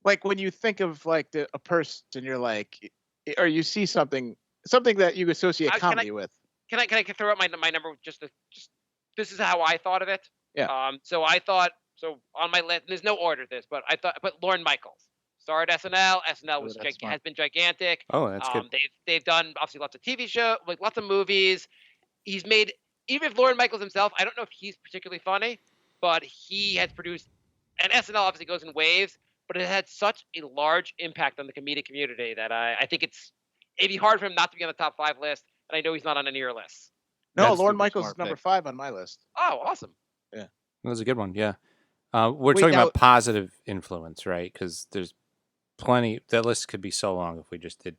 like when you think of like a person, you're like, or you see something that you associate
Can I-
comedy with.
Can I throw out my number just this is how I thought of it.
Yeah.
So I thought on my list. There's no order to this, but I put Lorne Michaels. Starred SNL. SNL
Oh,
was
that's smart.
has been gigantic.
Oh, that's good.
They've done obviously lots of TV shows, like lots of movies. He's made even if Lorne Michaels himself, I don't know if he's particularly funny, but he has produced, and SNL obviously goes in waves, but it had such a large impact on the comedic community that I think it'd be hard for him not to be on the top 5 list, and I know he's not on any of your lists.
No,
That's
Lorne
super
Michaels
smart
is number
pick.
5 on my list.
Oh, awesome.
That was a good one. Yeah. We're
Wait,
talking
now-
about positive influence, right? Because there's plenty. That list could be so long if we just did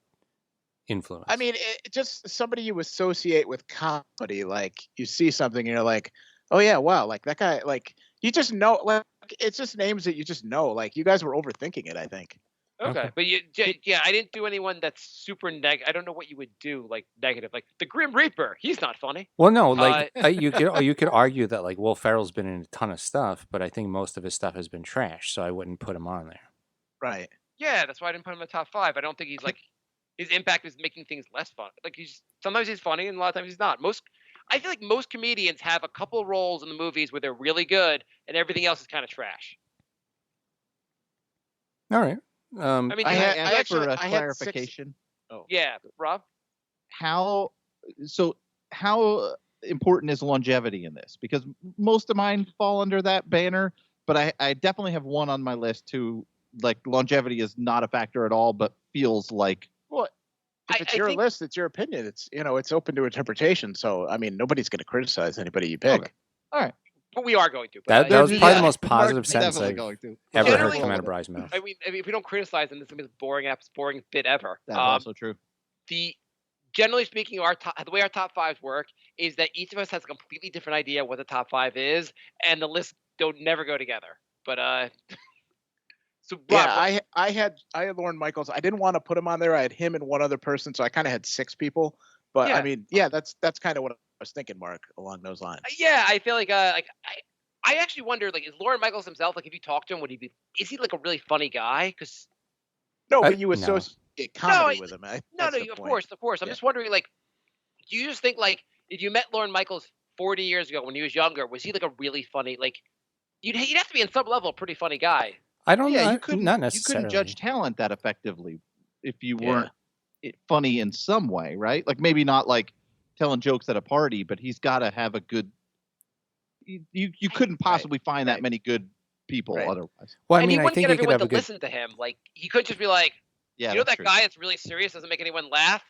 influence.
I mean, just somebody you associate with comedy, like you see something and you're like, oh yeah, wow, like that guy, like you just know, like it's just names that you just know. Like you guys were overthinking it, I think.
Okay. But I didn't do anyone that's super negative. I don't know what you would do like negative, like the Grim Reaper. He's not funny.
well, no, like you could argue that like Will Ferrell's been in a ton of stuff, but I think most of his stuff has been trash, so I wouldn't put him on there.
Right.
Yeah, that's why I didn't put him in the top 5. I don't think he's like his impact is making things less fun. Like sometimes he's funny and a lot of times he's not. I feel like most comedians have a couple roles in the movies where they're really good and everything else is kind of trash.
All right.
I mean,
I
Can
had-
I
I
ask
actually-
for a
I had 6
clarification?
yeah, Rob.
How important is longevity in this? Because most of mine fall under that banner, but I definitely have one on my list who like longevity is not a factor at all, but feels like
Well, if it's your list, it's your opinion. It's it's open to interpretation. So I mean, nobody's going to criticize anybody you pick.
Okay. All right.
But we are going to.
That
But,
was
There's-
probably
yeah,
the most positive
Mark's
sentence
definitely
I've
going to.
ever heard
Generally-
come out of Bry's mouth.
I mean, if we don't criticize them, this is gonna be the boring bit ever.
That's also true.
Generally speaking, the way our top 5s work is that each of us has a completely different idea what the top 5 is, and the lists don't never go together. But so Rob,
Yeah, I had Lorne Michaels. I didn't want to put him on there. I had him and one other person, so I kind of had 6 people. But
Yeah.
I mean, yeah, that's kind of what I was thinking, Mark, along those lines.
yeah, I feel like I actually wonder like is Lorne Michaels himself like if you talk to him is he like a really funny guy? Because
No,
I-
but you
no.
associate comedy
No,
with him.
no,
That's the
of
point.
course. I'm
Yeah.
just wondering like do you just think like if you met Lorne Michaels 40 years ago when he was younger, was he like a really funny, like, he'd have to be in some level a pretty funny guy.
I don't
Yeah,
know.
you couldn't.
Not
You
necessarily.
couldn't judge talent that effectively if you
Yeah.
weren't funny in some way, right? Like maybe not like telling jokes at a party, but he's got to have a good. You couldn't possibly find that
Right.
many good people
Right.
otherwise.
Well, I
And
mean,
he
I
wouldn't
think
get
he could
everyone
have
to
a good.
listen to him. Like, he could just be like,
Yeah,
you know
that's
that
true.
guy that's really serious, doesn't make anyone laugh?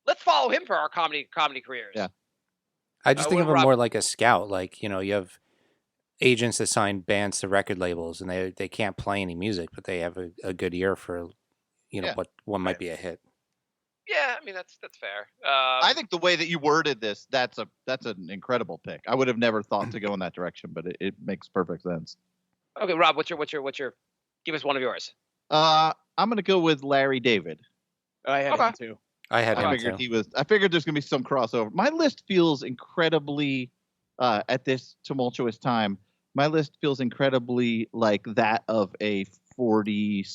Let's follow him for our comedy careers.
Yeah.
I just think
what
of him
Rob-
more like a scout. Like, you know, you have agents that sign bands to record labels, and they can't play any music, but they have a good ear for, you know,
Yeah.
what might
Right.
be a hit.
Yeah, I mean, that's fair.
I think the way that you worded this, that's an incredible pick. I would have never thought to go in that direction, but it makes perfect sense.
Okay, Rob, what's your? Give us one of yours.
I'm gonna go with Larry David.
I had
Okay.
him too.
I had
I
him
figured
too.
I figured there's gonna be some crossover. My list feels incredibly at this tumultuous time. My list feels incredibly like that of a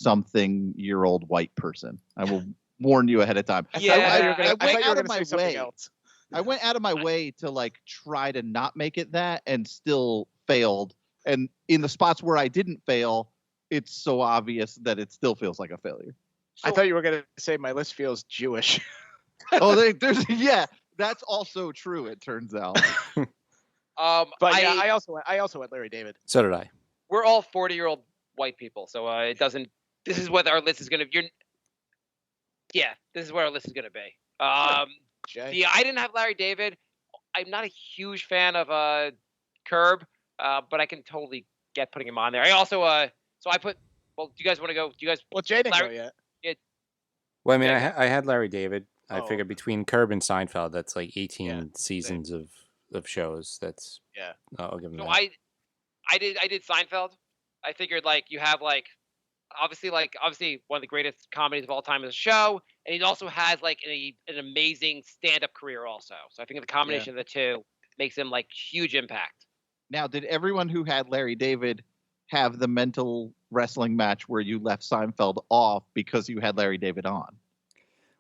40-something-year-old white person. I will warn you ahead of time.
Yeah,
I thought you were
I
gonna, I
went
thought you
out
were
of
gonna
my
say something
way.
else.
I went out of my way to like try to not make it that and still failed. And in the spots where I didn't fail, it's so obvious that it still feels like a failure.
I thought you were gonna say my list feels Jewish.
Oh, there's yeah, that's also true. It turns out.
But yeah, I also went Larry David.
So did I.
we're all 40-year-old white people, so it doesn't. This is what our list is gonna. This is what our list is gonna be.
Jay.
I didn't have Larry David. I'm not a huge fan of Curb, but I can totally get putting him on there. I also so I put. Well, do you guys want to go? Do you guys?
Well, Jay didn't
Larry-
go yet.
Well, I mean,
Yeah.
I had Larry David. I
Oh,
figured between Curb and Seinfeld, that's like 18
Yeah,
seasons of shows. That's
Yeah.
I'll give him
So
that.
I did Seinfeld. I figured like you have obviously one of the greatest comedies of all time is a show, and he also has like an amazing stand-up career also. So I think the combination of the two makes him like huge impact.
Now, did everyone who had Larry David have the mental wrestling match where you left Seinfeld off because you had Larry David on?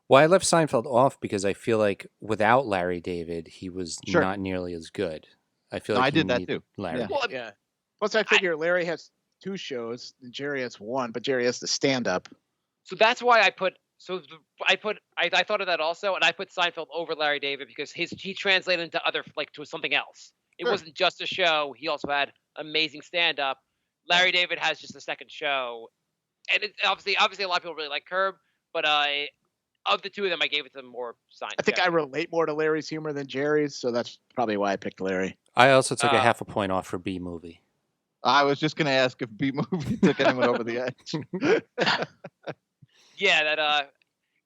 Well, I left Seinfeld off because I feel like without Larry David, he was
Sure.
not nearly as good. I feel
No,
like
I
you
did that
need
too.
Larry.
Yeah.
Well,
Yeah. Plus, I figure Larry has 2 shows, and Jerry has 1, but Jerry has the stand-up.
so that's why I put. I thought of that also, and I put Seinfeld over Larry David because he translated into other to something else. It
Sure.
wasn't just a show. He also had amazing stand-up. Larry David has just a second show, and it's obviously a lot of people really like Curb, but of the two of them, I gave it to more Seinfeld.
I think I relate more to Larry's humor than Jerry's, so that's probably why I picked Larry.
I also took a half a point off for B movie.
I was just going to ask if B movie took anyone over the edge.
Yeah, that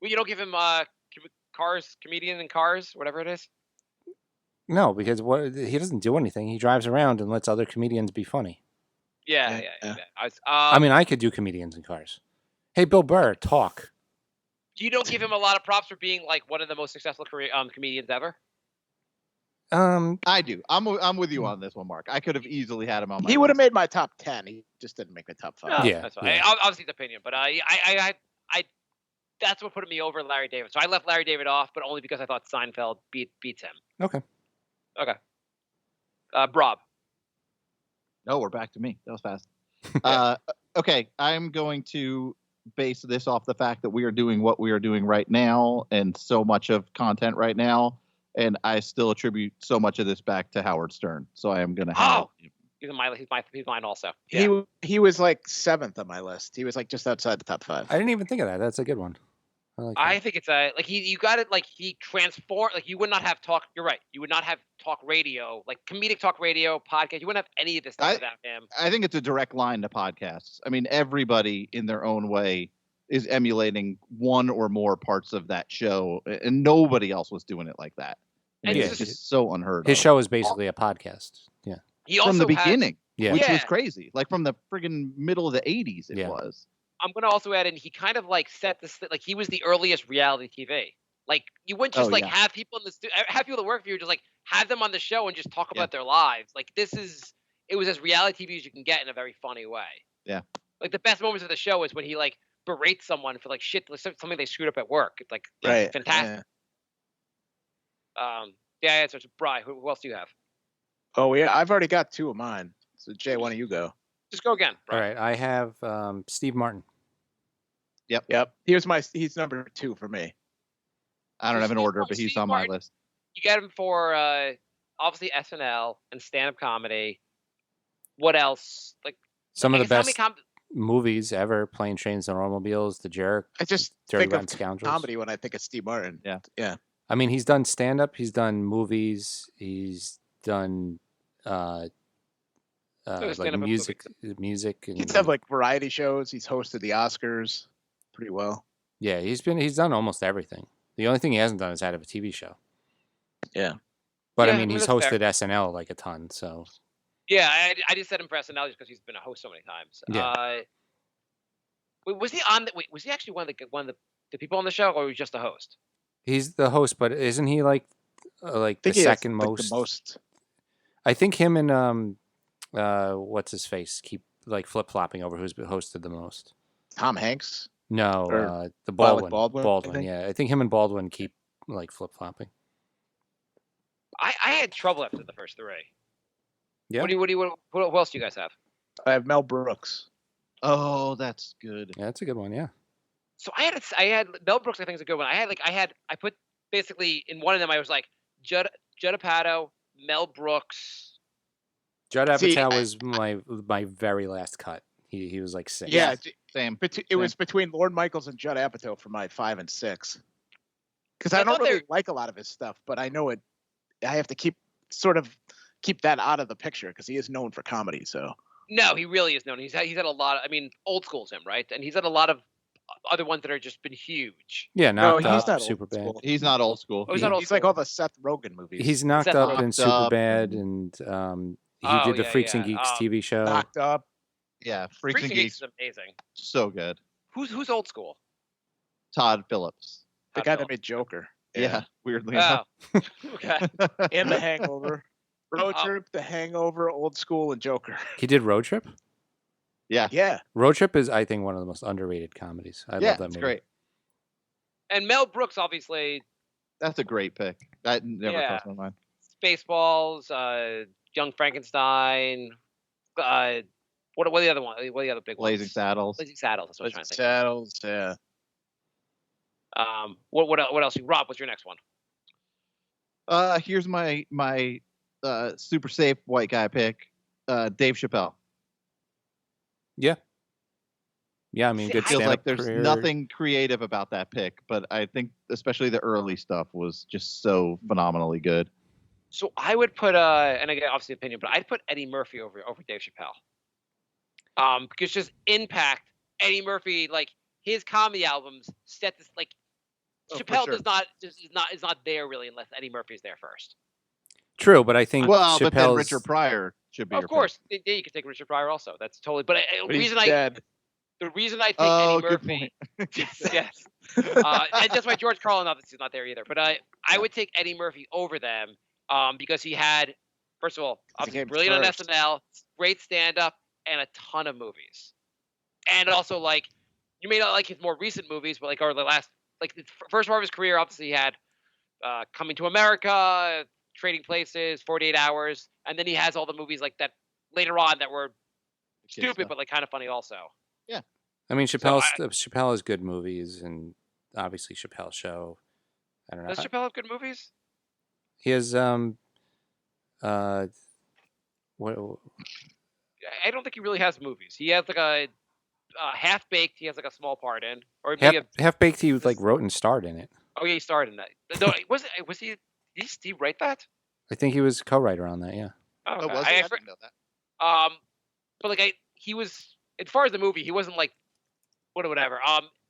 well, you don't give him comedian in Cars, whatever it is.
No, because he doesn't do anything. He drives around and lets other comedians be funny.
Yeah.
Yeah.
I mean, I could do comedians in Cars. Hey, Bill Burr, talk.
You don't give him a lot of props for being like one of the most successful comedians ever.
I do. I'm with you on this one, Mark. I could have easily had him on my
He would have
list.
made my top 10. He just didn't make my top 5.
Yeah,
that's fine.
yeah.
Obviously, it's opinion, but I that's what put me over Larry David. So I left Larry David off, but only because I thought Seinfeld beats him.
Okay.
Rob.
No, we're back to me. That was fast. Okay, I'm going to base this off the fact that we are doing what we are doing right now and so much of content right now, and I still attribute so much of this back to Howard Stern. So I am going to have
He's mine also. Yeah.
He was like 7th on my list. He was like just outside the top 5.
I didn't even think of that. That's a good one. I like that.
I think it's you got it, like he transformed, like you would not have talk. You're right. You would not have talk radio, like comedic talk radio, podcast. You wouldn't have any of this stuff without him.
I think it's a direct line to podcasts. I mean, everybody in their own way is emulating one or more parts of that show, and nobody else was doing it like that.
And
Yeah,
It's just so unheard
His
of.
show is basically a podcast. Yeah.
He also
From the
has-
beginning,
Yeah.
which
Yeah.
was crazy. Like from the friggin' middle of the 80s, it
Yeah.
was.
I'm gonna also add in. He kind of like set this. Like he was the earliest reality TV. Like you wouldn't just have people in the have people that work for you, just like have them on the show and just talk about their lives. Like it was as reality TV as you can get in a very funny way.
Yeah.
Like the best moments of the show is when he like berates someone for like shit, something they screwed up at work. It's like
Right.
fantastic.
Yeah.
Yeah. So Bri, who else do you have?
Oh yeah, I've already got 2 of mine. So Jay, why don't you go?
Just go again.
All
Right.
right, I have Steve Martin.
Yep. He's number 2 for me.
I don't
So
have an
Steve
order,
Martin-
but he's
Steve
on my
Martin-
list.
You get him for obviously SNL and stand-up comedy. What else? Like
Some
I
of the
guess how many
best movies ever: Plane, Trains, and Automobiles, The Jerk,
I just
Dirty
think
Rotten
of
Scoundrels.
comedy when I think of Steve Martin.
Yeah.
I mean, he's done stand-up, he's done movies, he's done like
stand-up and
music, and
He's had like variety shows. He's hosted the Oscars pretty well.
yeah, he's done almost everything. The only thing he hasn't done is out of a TV show.
Yeah.
But
Yeah,
I mean, he's
that's fair.
hosted SNL like a ton. So
Yeah, I just said him for SNL just because he's been a host so many times.
Yeah.
Wait, was he on? Wait, was he actually one of the people on the show, or was he just a host?
he's the host, but isn't he like
I
the
think he has,
second
like,
most?
the most.
I think him and what's his face keep like flip flopping over who's been hosted the most.
Tom Hanks.
No,
Or
the
Alec
Baldwin.
Baldwin, I think.
Yeah, I think him and Baldwin keep like flip flopping.
I had trouble after the first 3.
Yeah,
What else do you guys have?
I have Mel Brooks.
Oh, that's good.
yeah, that's a good one. Yeah,
So I had Mel Brooks. I think is a good one. I put basically in one of them. I was like Judd Apatow, Mel Brooks.
Judd
See,
Apatow was my very last cut. He was like 6.
Yeah,
Same.
it was between Lorne Michaels and Judd Apatow for my 5 and 6. Because I
I
don't
thought
really
they-
like a lot of his stuff, but I know it. I have to keep that out of the picture because he is known for comedy. So
No, he really is known. He's had a lot. I mean, old school's him, right? And he's had a lot of other ones that are just been huge.
Yeah, knocked
no, he's
up,
not
super
old
bad.
school.
He's not old school.
Oh, he's not old
He's like
school.
all the Seth Rogen movies.
He's knocked
Seth
up
Rogen.
and super
Knocked
bad,
Up.
and he
Oh,
did the
yeah,
Freaks and
yeah.
Geeks TV show.
Knocked Up.
Yeah, Freaks
Freaks
and
and Geeks
Geeks,
is amazing.
so good.
Who's old school?
Todd Phillips.
The
Todd
guy that
Phillips.
made Joker.
Yeah, weirdly
Oh,
enough.
okay.
And The Hangover. Road
Oh.
Trip, The Hangover, Old School, and Joker.
He did Road Trip.
Yeah,
Yeah.
Road Trip is, I think, one of the most underrated comedies. I
yeah,
love that
it's
movie.
great.
And Mel Brooks, obviously,
That's a great pick. That never
Yeah.
crossed my mind.
Spaceballs, Young Frankenstein. What are the other one? What are the other big
Blazing
ones?
Saddles.
Blazing Saddles. That's what I'm trying to think.
Saddles, yeah.
What else? Rob, what's your next one?
Here's my super safe white guy pick. Dave Chappelle.
Yeah. Yeah, I mean,
See,
good
I-
Feels
stand-up
like there's
career.
nothing creative about that pick, but I think especially the early stuff was just so phenomenally good.
So I would put and again, obviously opinion, but I'd put Eddie Murphy over Dave Chappelle. Because just impact, Eddie Murphy, like his comedy albums set this like
Oh, for
Chappelle
sure.
is not there really unless Eddie Murphy's there first.
True, but I think
Well, but then
Chappelle's
Richard Pryor should be.
Of
your
course, yeah, you could take Richard Pryor also. That's totally. But
But he's dead.
the reason I think
Oh,
Eddie
good
Murphy,
point.
yes, and that's why George Carlin obviously is not there either. But I would take Eddie Murphy over them because he had, first of all, obviously
came
brilliant
first.
on SNL, great stand up, and a ton of movies. And also, like, you may not like his more recent movies, but like, or the last, like, the first part of his career, obviously he had Coming to America, Trading Places, 48 Hours, and then he has all the movies like that later on that were stupid
stuff.
but like kind of funny also.
I mean, Chappelle
I-
Chappelle has good movies, and obviously Chappelle Show. I don't know.
Does Chappelle have good movies?
He has what?
I don't think he really has movies. He has like a Half Baked. He has like a small part in, or maybe
Half Baked. He like wrote and starred in it.
oh yeah, he starred in that. No, was he? Did Steve write that?
I think he was co-writer on that. Yeah.
Oh,
Oh,
okay.
was he? I didn't know that.
But like he was as far as the movie, he wasn't like whatever.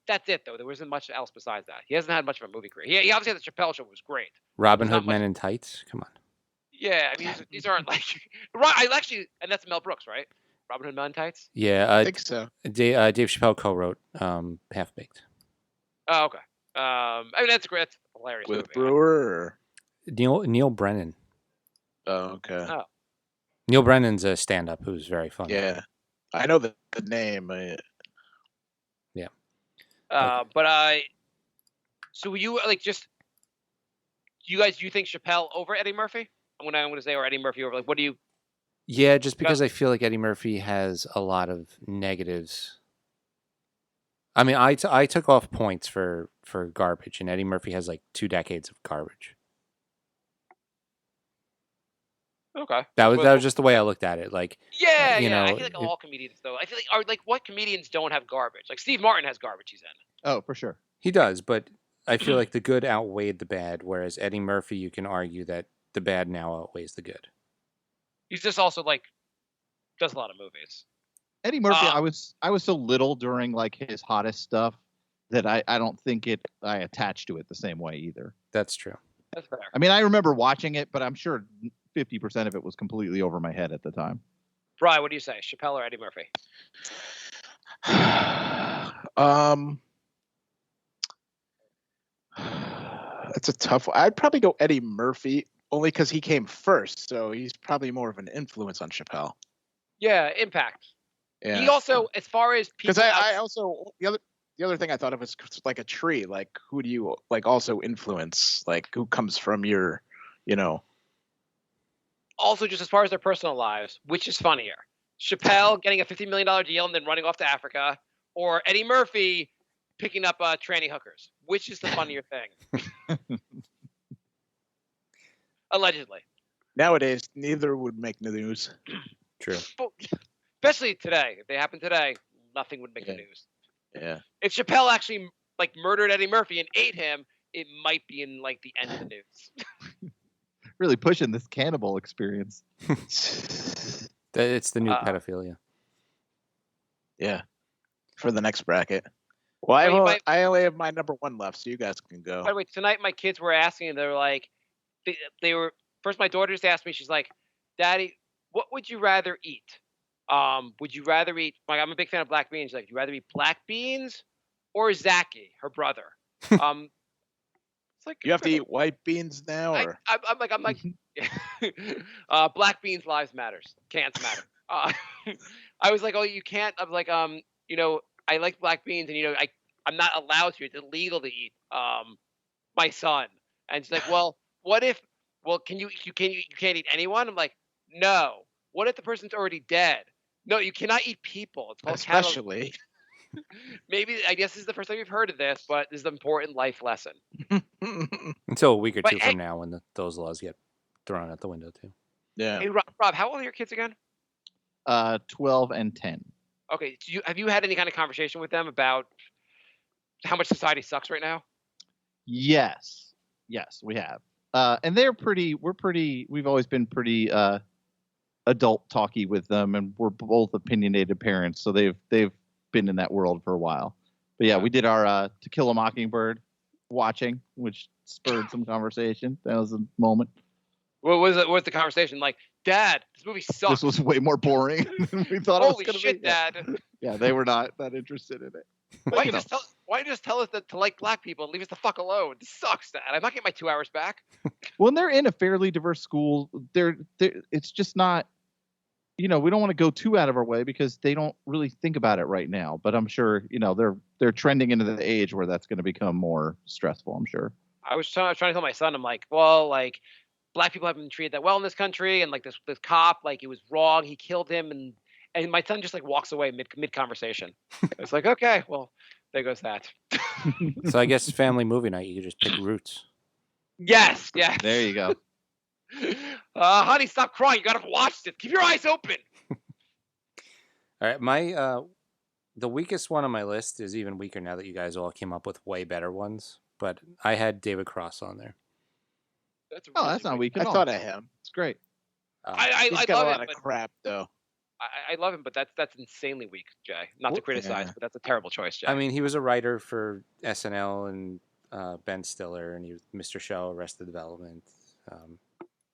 That's it though. There wasn't much else besides that. He hasn't had much of a movie career. He obviously had the Chappelle Show was great.
Robin
There's not
Hood Men
much-
in Tights. Come on.
Yeah, I mean these aren't like right. I actually, and that's Mel Brooks, right? Robin Hood Men in Tights.
Yeah.
I think so.
Dave Chappelle co-wrote Half Baked.
Oh, okay. I mean that's great. That's a hilarious.
With
movie.
Brewer.
Neil Brennan.
Oh, okay.
Oh.
Neil Brennan's a stand-up who's very funny.
Yeah. I know the name.
But so you like just you guys? Do you think Chappelle over Eddie Murphy? I'm gonna say or Eddie Murphy over. Like, what do you?
Yeah, just because I feel like Eddie Murphy has a lot of negatives. I mean, I took off points for garbage, and Eddie Murphy has like 2 decades of garbage.
Okay.
That was just the way I looked at it. Like,
Yeah,
you
yeah. I
know,
feel like all comedians though. I feel like what comedians don't have garbage? Like Steve Martin has garbage he's in.
Oh, for sure.
he does, but I feel like the good outweighed the bad. Whereas Eddie Murphy, you can argue that the bad now outweighs the good.
He's just also like does a lot of movies.
Eddie Murphy, I was so little during like his hottest stuff that I don't think I attached to it the same way either.
That's true.
That's fair.
I mean, I remember watching it, but I'm sure 50% of it was completely over my head at the time.
Brian, what do you say? Chappelle or Eddie Murphy?
That's a tough one. I'd probably go Eddie Murphy only because he came first, so he's probably more of an influence on Chappelle.
Yeah, impact.
Yeah.
He also, as far as people,
because I also the other thing I thought of was like a tree. Like, who do you like also influence? Like, who comes from your,
Also, just as far as their personal lives, which is funnier? Chappelle getting a $50 million deal and then running off to Africa, or Eddie Murphy picking up tranny hookers? Which is the funnier thing? Allegedly.
Nowadays, neither would make the news.
True.
But, especially today. If they happen today, nothing would make the news.
Yeah.
If Chappelle actually like murdered Eddie Murphy and ate him, it might be in like the end of the news.
Really pushing this cannibal experience.
It's the new pedophilia.
Yeah. For the next bracket. Well, I only have my number one left, so you guys can go.
By the way, tonight my kids were asking, they were like, they were first. My daughter just asked me, she's like, "Daddy, what would you rather eat? Would you rather eat? Like, I'm a big fan of black beans. Like, you rather eat black beans or Zaki, her brother? It's like
you have to eat white beans now, or
I'm like, black beans lives matters, cans matter. I was like, oh, you can't. I'm like, I like black beans, and I'm not allowed to. It's illegal to eat my son. And she's like, well, what if? Well, you can't eat anyone? I'm like, no. What if the person's already dead? No, you cannot eat people. It's called
especially.
Maybe I guess this is the first time you've heard of this, but this is an important life lesson.
Until a week or two from now, when those laws get thrown out the window too.
Yeah.
Hey, Rob, how old are your kids again?
12 and 10.
Okay, so have you had any kind of conversation with them about how much society sucks right now?
Yes, we have. And we've always been pretty adult talky with them, and we're both opinionated parents, so they've been in that world for a while. But yeah, we did our To Kill a Mockingbird watching, which spurred some conversation. That was a moment.
What was it? What's the conversation like? Dad, this movie sucks.
This was way more boring than we thought it was going to be.
Holy shit, Dad!
Yeah, they were not that interested in it.
Why you just tell us that to like black people and leave us the fuck alone? This sucks, Dad. I'm not getting my 2 hours back.
When they're in a fairly diverse school, it's just not. We don't want to go too out of our way because they don't really think about it right now. But I'm sure, they're trending into the age where that's going to become more stressful. I'm sure.
I was trying to tell my son, I'm like, well, like, black people haven't been treated that well in this country, and like this cop, like, it was wrong. He killed him, and my son just like walks away mid conversation. It's like, okay, well, there goes that.
So I guess family movie night, you could just pick Roots.
Yes.
There you go.
Honey, stop crying. You gotta watch this. Keep your eyes open.
All right, my the weakest one on my list is even weaker now that you guys all came up with way better ones. But I had David Cross on there.
That's
not weak at all.
I thought of him.
It's great.
He's got a lot of crap, though.
I love him, but that's insanely weak, Jay. Not to criticize, but that's a terrible choice, Jay.
I mean, he was a writer for SNL and Ben Stiller, and he was Mr. Show, Arrested Development.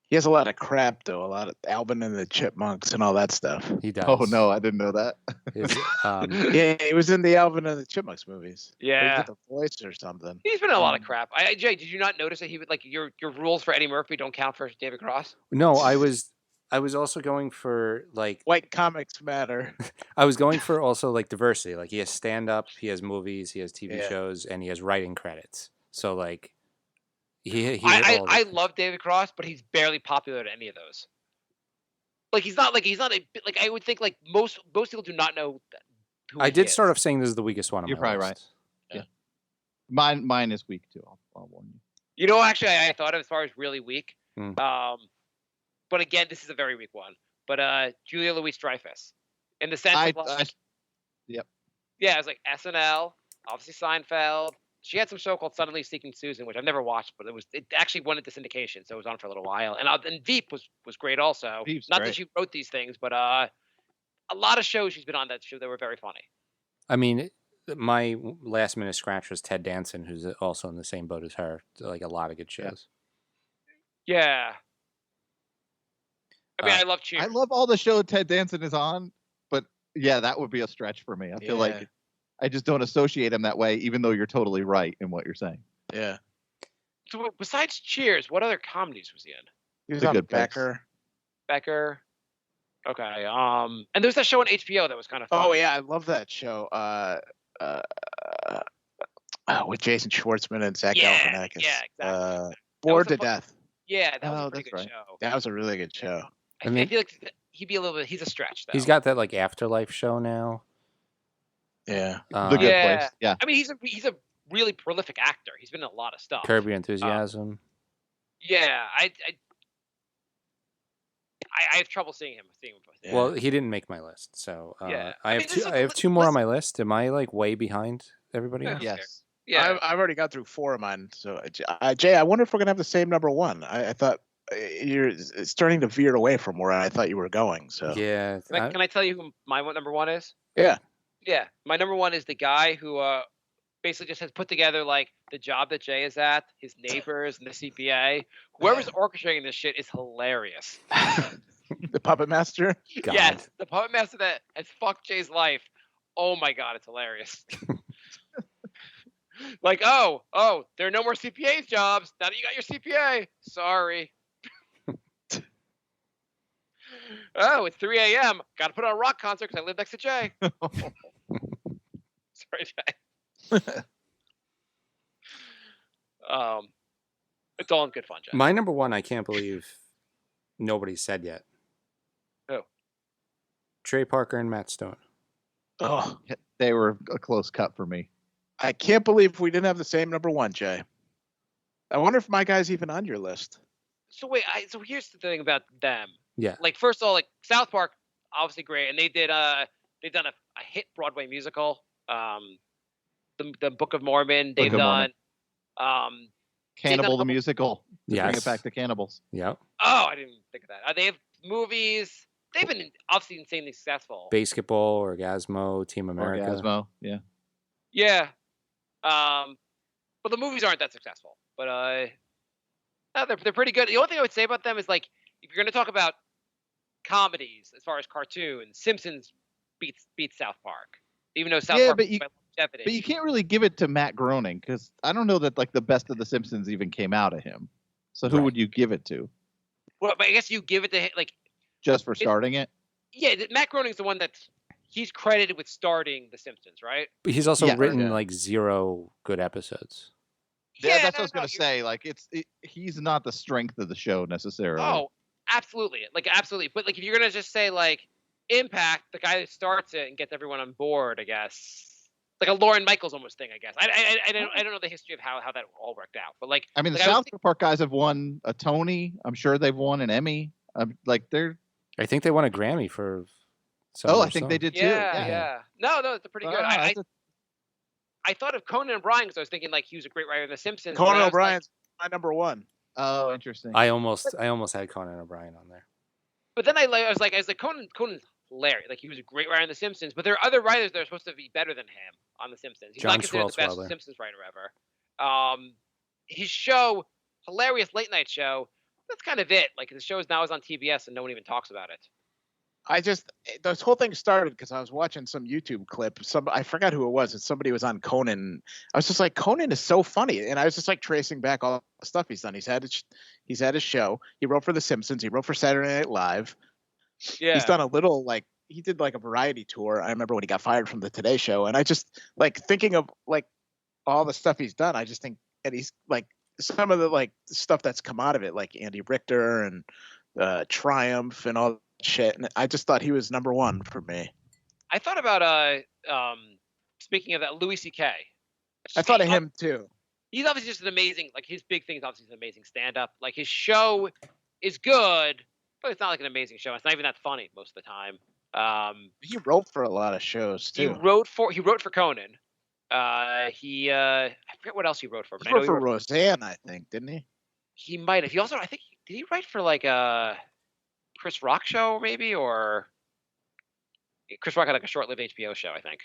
He has a lot of crap, though. A lot of Alvin and the Chipmunks and all that stuff.
He does.
Oh, no, I didn't know that.
Yeah, he was in the Alvin and the Chipmunks movies.
Yeah.
He did the voice or something.
He's been in a lot of crap. Jay, did you not notice that he would like your rules for Eddie Murphy don't count for David Cross?
No, I was also going for like
White comics matter.
I was going for also like diversity. Like he has stand up, he has movies, he has TV shows, and he has writing credits. So like, He hit all
I
the-
love David Cross, but he's barely popular at any of those. Like he's not like I would think like most people do not know who
I
he
did
is.
start off saying this is the weakest one on
You're
my
probably
list.
right. Yeah. Mine is weak too. I'll warn you.
You know, actually, I thought of as far as really weak.
Hmm.
But again, this is a very weak one. But Julia Louis-Dreyfus, in the sense of like,
Yep.
yeah, it was like SNL, obviously Seinfeld. She had some show called Suddenly Seeking Susan, which I've never watched, but it actually went into syndication, so it was on for a little while. And Veep was great also.
Veep's
Not
great.
that she wrote these things, but a lot of shows she's been on that show that were very funny.
I mean, my last minute scratch was Ted Danson, who's also in the same boat as her. Like a lot of good shows.
Yeah. I mean, I love Cheers.
I love all the show Ted Danson is on, but yeah, that would be a stretch for me. I feel like I just don't associate him that way, even though you're totally right in what you're saying.
Yeah.
So besides Cheers, what other comedies was he in?
He was
The
on
Good Place.
Becker. Okay. And there was that show on HBO that was kind of fun.
Oh yeah, I love that show. With Jason Schwartzman and Zach Galifianakis.
Yeah, exactly.
Bored
was
to
a
death.
Yeah, that was
Oh,
a pretty
that's
good
right.
show.
That was a really good show.
I feel like he'd be a little bit. He's a stretch though.
He's got that like Afterlife show now.
Yeah.
The Good
Yeah.
Place. Yeah.
I mean, he's a really prolific actor. He's been in a lot of stuff.
Curb Your Enthusiasm.
Yeah, I have trouble seeing him.
Yeah.
Well, he didn't make my list, so
Yeah.
I
I
have
mean,
two.
this is-
I have two more on my list. Am I like way behind everybody else?
Yes.
Yeah.
I've already got through 4 of mine. So, Jay, I wonder if we're gonna have the same number one. I thought you're starting to veer away from where I thought you were going. So
Yeah.
Can I tell you who my number one is?
yeah.
Yeah, my number one is the guy who basically just has put together like the job that Jay is at, his neighbors, and the CPA. Whoever's orchestrating this shit is hilarious.
The Puppet Master.
God.
Yes, the puppet master that has fucked Jay's life. Oh my god, it's hilarious. Like, oh, there are no more CPA's jobs. Now that you got your CPA, sorry. Oh, it's 3 a.m. Got to put on a rock concert because I live next to Jay. Sorry, Jay. It's all in good fun, Jay.
My number one, I can't believe nobody said yet.
Who?
Trey Parker and Matt Stone.
Oh,
They were a close cut for me.
I can't believe we didn't have the same number one, Jay. I wonder if my guy's even on your list.
So wait, so here's the thing about them.
Yeah.
Like, first of all, like South Park, obviously great, and they've done a hit Broadway musical, the Book of Mormon. They've
Book of
done,
Cannibal the
couple-
musical. Bring
Yes.
it back to cannibals.
Yep.
oh, I didn't think of that. They have movies. They've been obviously insanely successful.
Basketball, Orgasmo, Team America.
Orgasmo. Yeah.
Yeah. But the movies aren't that successful. But no, they're pretty good. The only thing I would say about them is like if you're going to talk about comedies as far as cartoons, Simpsons beats South Park. Even though South
Yeah,
Park
but
is
you-
by longevity.
But you can't really give it to Matt Groening because I don't know that like the best of the Simpsons even came out of him. So who
Right.
would you give it to?
Well, but I guess you give it to like
Just for starting it?
yeah, Matt Groening's the one he's credited with starting The Simpsons, right?
But he's also
Yeah.
written
Yeah.
like 0 good episodes.
Yeah, that's what I
no,
was gonna say. Like he's not the strength of the show necessarily.
Oh, absolutely. Like absolutely. But like if you're gonna just say like Impact, the guy that starts it and gets everyone on board, I guess. Like a Lauren Michaels almost thing, I guess. I don't know the history of how that all worked out. But like
I mean, the
like, I was
South Park guys have won a Tony. I'm sure they've won an Emmy. Like they're.
I think they won a Grammy for. some
Oh,
of
I
their
think they
songs.
did too.
yeah. No, it's pretty good.
Ah,
I thought of Conan O'Brien because I was thinking like he was a great writer in The Simpsons. but
Conan
I was
O'Brien's my number one.
oh, interesting.
I almost had Conan O'Brien on there.
But then I was like Conan's hilarious. Like he was a great writer in The Simpsons, but there are other writers that are supposed to be better than him on The Simpsons. He's
John
not considered the best
Swartzwelder.
Simpsons writer ever. His show, hilarious late night show. That's kind of it. Like the show is now on TBS and no one even talks about it.
This whole thing started because I was watching some YouTube clip. I forgot who it was, and somebody was on Conan. I was just like, Conan is so funny, and I was just like tracing back all the stuff he's done. He's had his show. He wrote for The Simpsons. He wrote for Saturday Night Live.
Yeah.
He's done a little like he did like a variety tour. I remember when he got fired from the Today Show, and I just like thinking of like all the stuff he's done. I just think, and he's like some of the like stuff that's come out of it, like Andy Richter and Triumph and all that shit. And I just thought he was number one for me.
I thought about speaking of that, Louis C.K.
I thought of him too.
He's obviously just an amazing, like his big thing is obviously an amazing stand-up. Like his show is good, but it's not like an amazing show. It's not even that funny most of the time.
He wrote for a lot of shows
He
too.
wrote for Conan. I forget what else he wrote for. But
He wrote for Roseanne, I think, didn't he?
He might have. He also, I think, did he write for like a Chris Rock show maybe, or Chris Rock had like a short-lived HBO show, I think.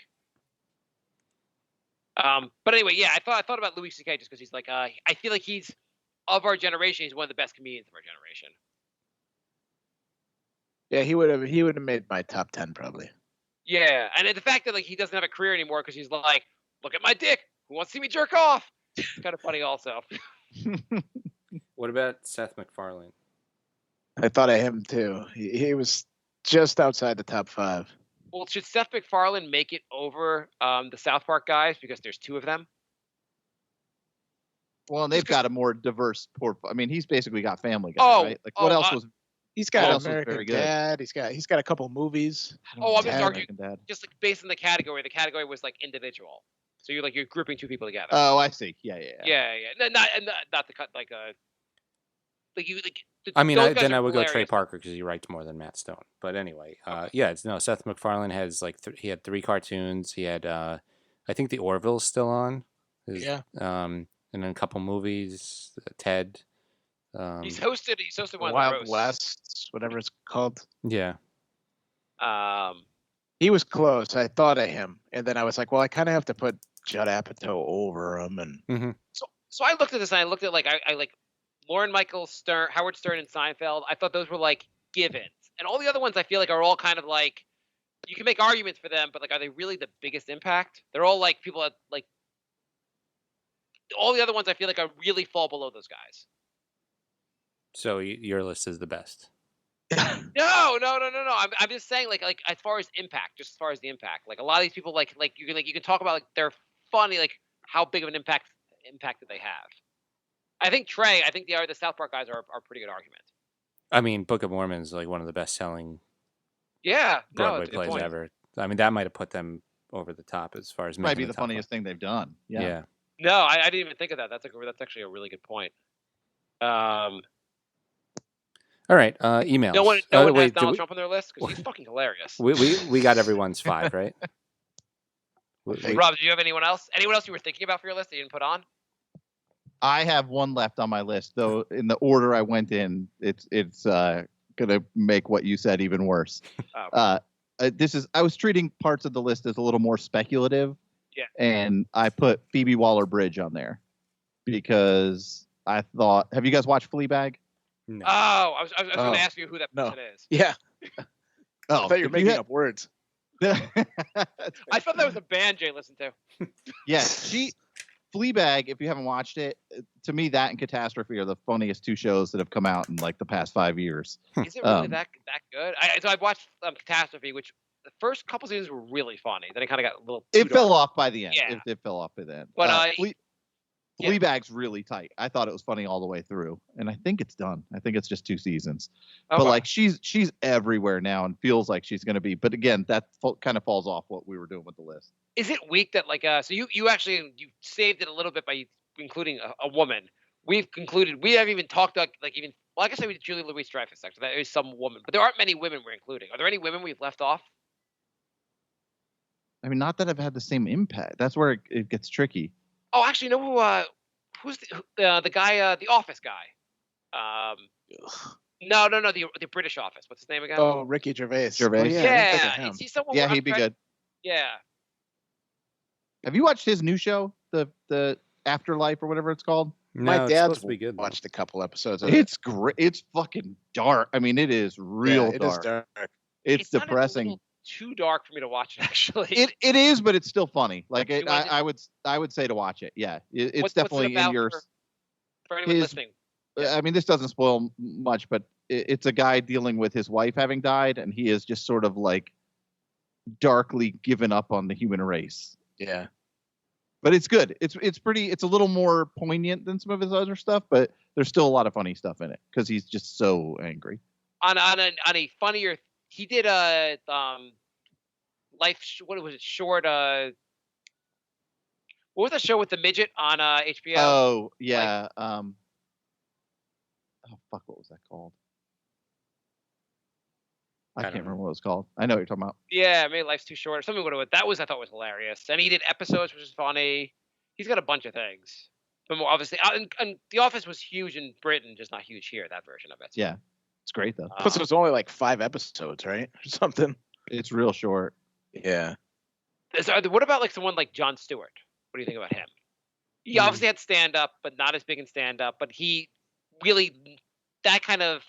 But anyway, yeah, I thought about Louis C.K. just because he's like, I feel like he's of our generation. He's one of the best comedians of our generation.
Yeah, he would have made my top 10 probably.
Yeah, and the fact that like he doesn't have a career anymore because he's like, look at my dick. Who wants to see me jerk off? It's kind of funny, also.
What about Seth MacFarlane?
I thought of him too. He was just outside the top 5.
Well, should Seth MacFarlane make it over the South Park guys because there's 2 of them?
Well, and they've got a more diverse portfolio. I mean, he's basically got Family Guy, right? Like, what else was?
He's got
What else was
American
very good?
Dad. He's got a couple movies.
Oh, I'm just
Dad.
arguing
American Dad.
just like based on the category. The category was like individual, so you're grouping 2 people together.
Oh, I see. Yeah.
Yeah. Not to cut like a. Like you, like,
I mean,
those guys
then
are
I would go Trey
hilarious.
Parker because he writes more than Matt Stone. But anyway,
Okay.
yeah, Seth MacFarlane has like he had 3 cartoons. He had I think the Orville's still on.
Yeah.
And then a couple movies. Ted.
He's hosted one of the
Wild
roasts.
West, whatever it's called.
Yeah.
He was close. I thought of him, and then I was like, well, I kind of have to put Judd Apatow over him, and
So I looked at this and I looked at like I like Lauren Michael Stern, Howard Stern, and Seinfeld. I thought those were like givens, and all the other ones I feel like are all kind of like you can make arguments for them, but like are they really the biggest impact? They're all like people that like all the other ones I feel like are really fall below those guys.
So your list is the best.
No. I'm just saying like as far as impact, just as far as the impact. Like a lot of these people like you can talk about like they're funny, like how big of an impact that they have. I think the South Park guys are a pretty good argument.
I mean, Book of Mormon is like one of the best-selling
Yeah,
Broadway
it's a good
plays
point.
ever. I mean, that might have put them over the top as far as
Might
making
be the
top
funniest thing they've done.
five.
Yeah.
Yeah.
No, I didn't even think of that. That's actually a really good point.
All right. Emails.
No one has
wait,
Donald Trump on their list because he's fucking hilarious.
we got everyone's 5, right?
Rob, do you have anyone else? Anyone else you were thinking about for your list that you didn't put on?
I have one left on my list, though. In the order I went in, it's gonna make what you said even worse.
Oh.
I was treating parts of the list as a little more speculative.
Yeah.
And I put Phoebe Waller-Bridge on there because I thought, have you guys watched Fleabag?
No.
Oh, I was going
Oh.
to ask you who that
No.
person is.
yeah.
Oh,
I thought you were
if
making
had-
up words.
I thought that was a band Jay listened to.
Yeah, Fleabag, if you haven't watched it, to me that and Catastrophe are the funniest 2 shows that have come out in like the past 5 years.
Is it really that good? So I watched Catastrophe, which the first couple seasons were really funny. Then it kind of got a little.
It fell off by the end.
Yeah.
It fell off by the end.
But yeah.
Fleabag's really tight. I thought it was funny all the way through, and I think it's done. I think it's just 2 seasons.
Okay.
But like she's everywhere now and feels like she's going to be. But again, that kind of falls off what we were doing with the list.
Is it weak that like so you actually you saved it a little bit by including a woman? We've concluded we haven't even talked like even well I guess I would Julie Louis-Dreyfus actually that is some woman, but there aren't many women we're including. Are there any women we've left off?
I mean, not that I've had the same impact. That's where it gets tricky.
Oh, actually, you know who's the guy, the Office guy? No, the British Office. What's his name again?
Oh, Ricky Gervais.
Gervais.
Oh, yeah, I didn't think of
Yeah,
him.
is he someone?
Yeah,
where I'm
he'd be
trying-
good.
Yeah.
Have you watched his new show, the Afterlife or whatever it's called?
No,
My
it's
dad's
supposed to be good. though.
watched a couple episodes of it.
It's great. It's fucking dark. I mean, it is real
Yeah, it is
dark.
dark.
It's
not even a
depressing.
little too dark for me to watch it, actually.
It is, but it's still funny. Like
You want to-
I would say to watch it. Yeah, it's
What's
definitely
it about
in your.
for anyone
his-
listening.
I mean, this doesn't spoil much, but it's a guy dealing with his wife having died, and he is just sort of like darkly given up on the human race.
Yeah.
But it's good. It's pretty. It's a little more poignant than some of his other stuff, but there's still a lot of funny stuff in it because he's just so angry.
On a funnier, he did a what was it? Short. What was the show with the midget on HBO?
Oh yeah. Oh fuck, what was that called? I can't remember what it was called. I know what you're talking about.
Yeah, maybe Life's Too Short or something. What it was. That was I thought was hilarious. And he did episodes, which is funny. He's got a bunch of things. But more obviously, and The Office was huge in Britain, just not huge here. That version of it.
Yeah, it's great though.
Plus, it was only like 5 episodes, right, or something.
It's real short.
Yeah.
What about like someone like Jon Stewart? What do you think about him? He obviously had stand up, but not as big in stand up. But he really he kind of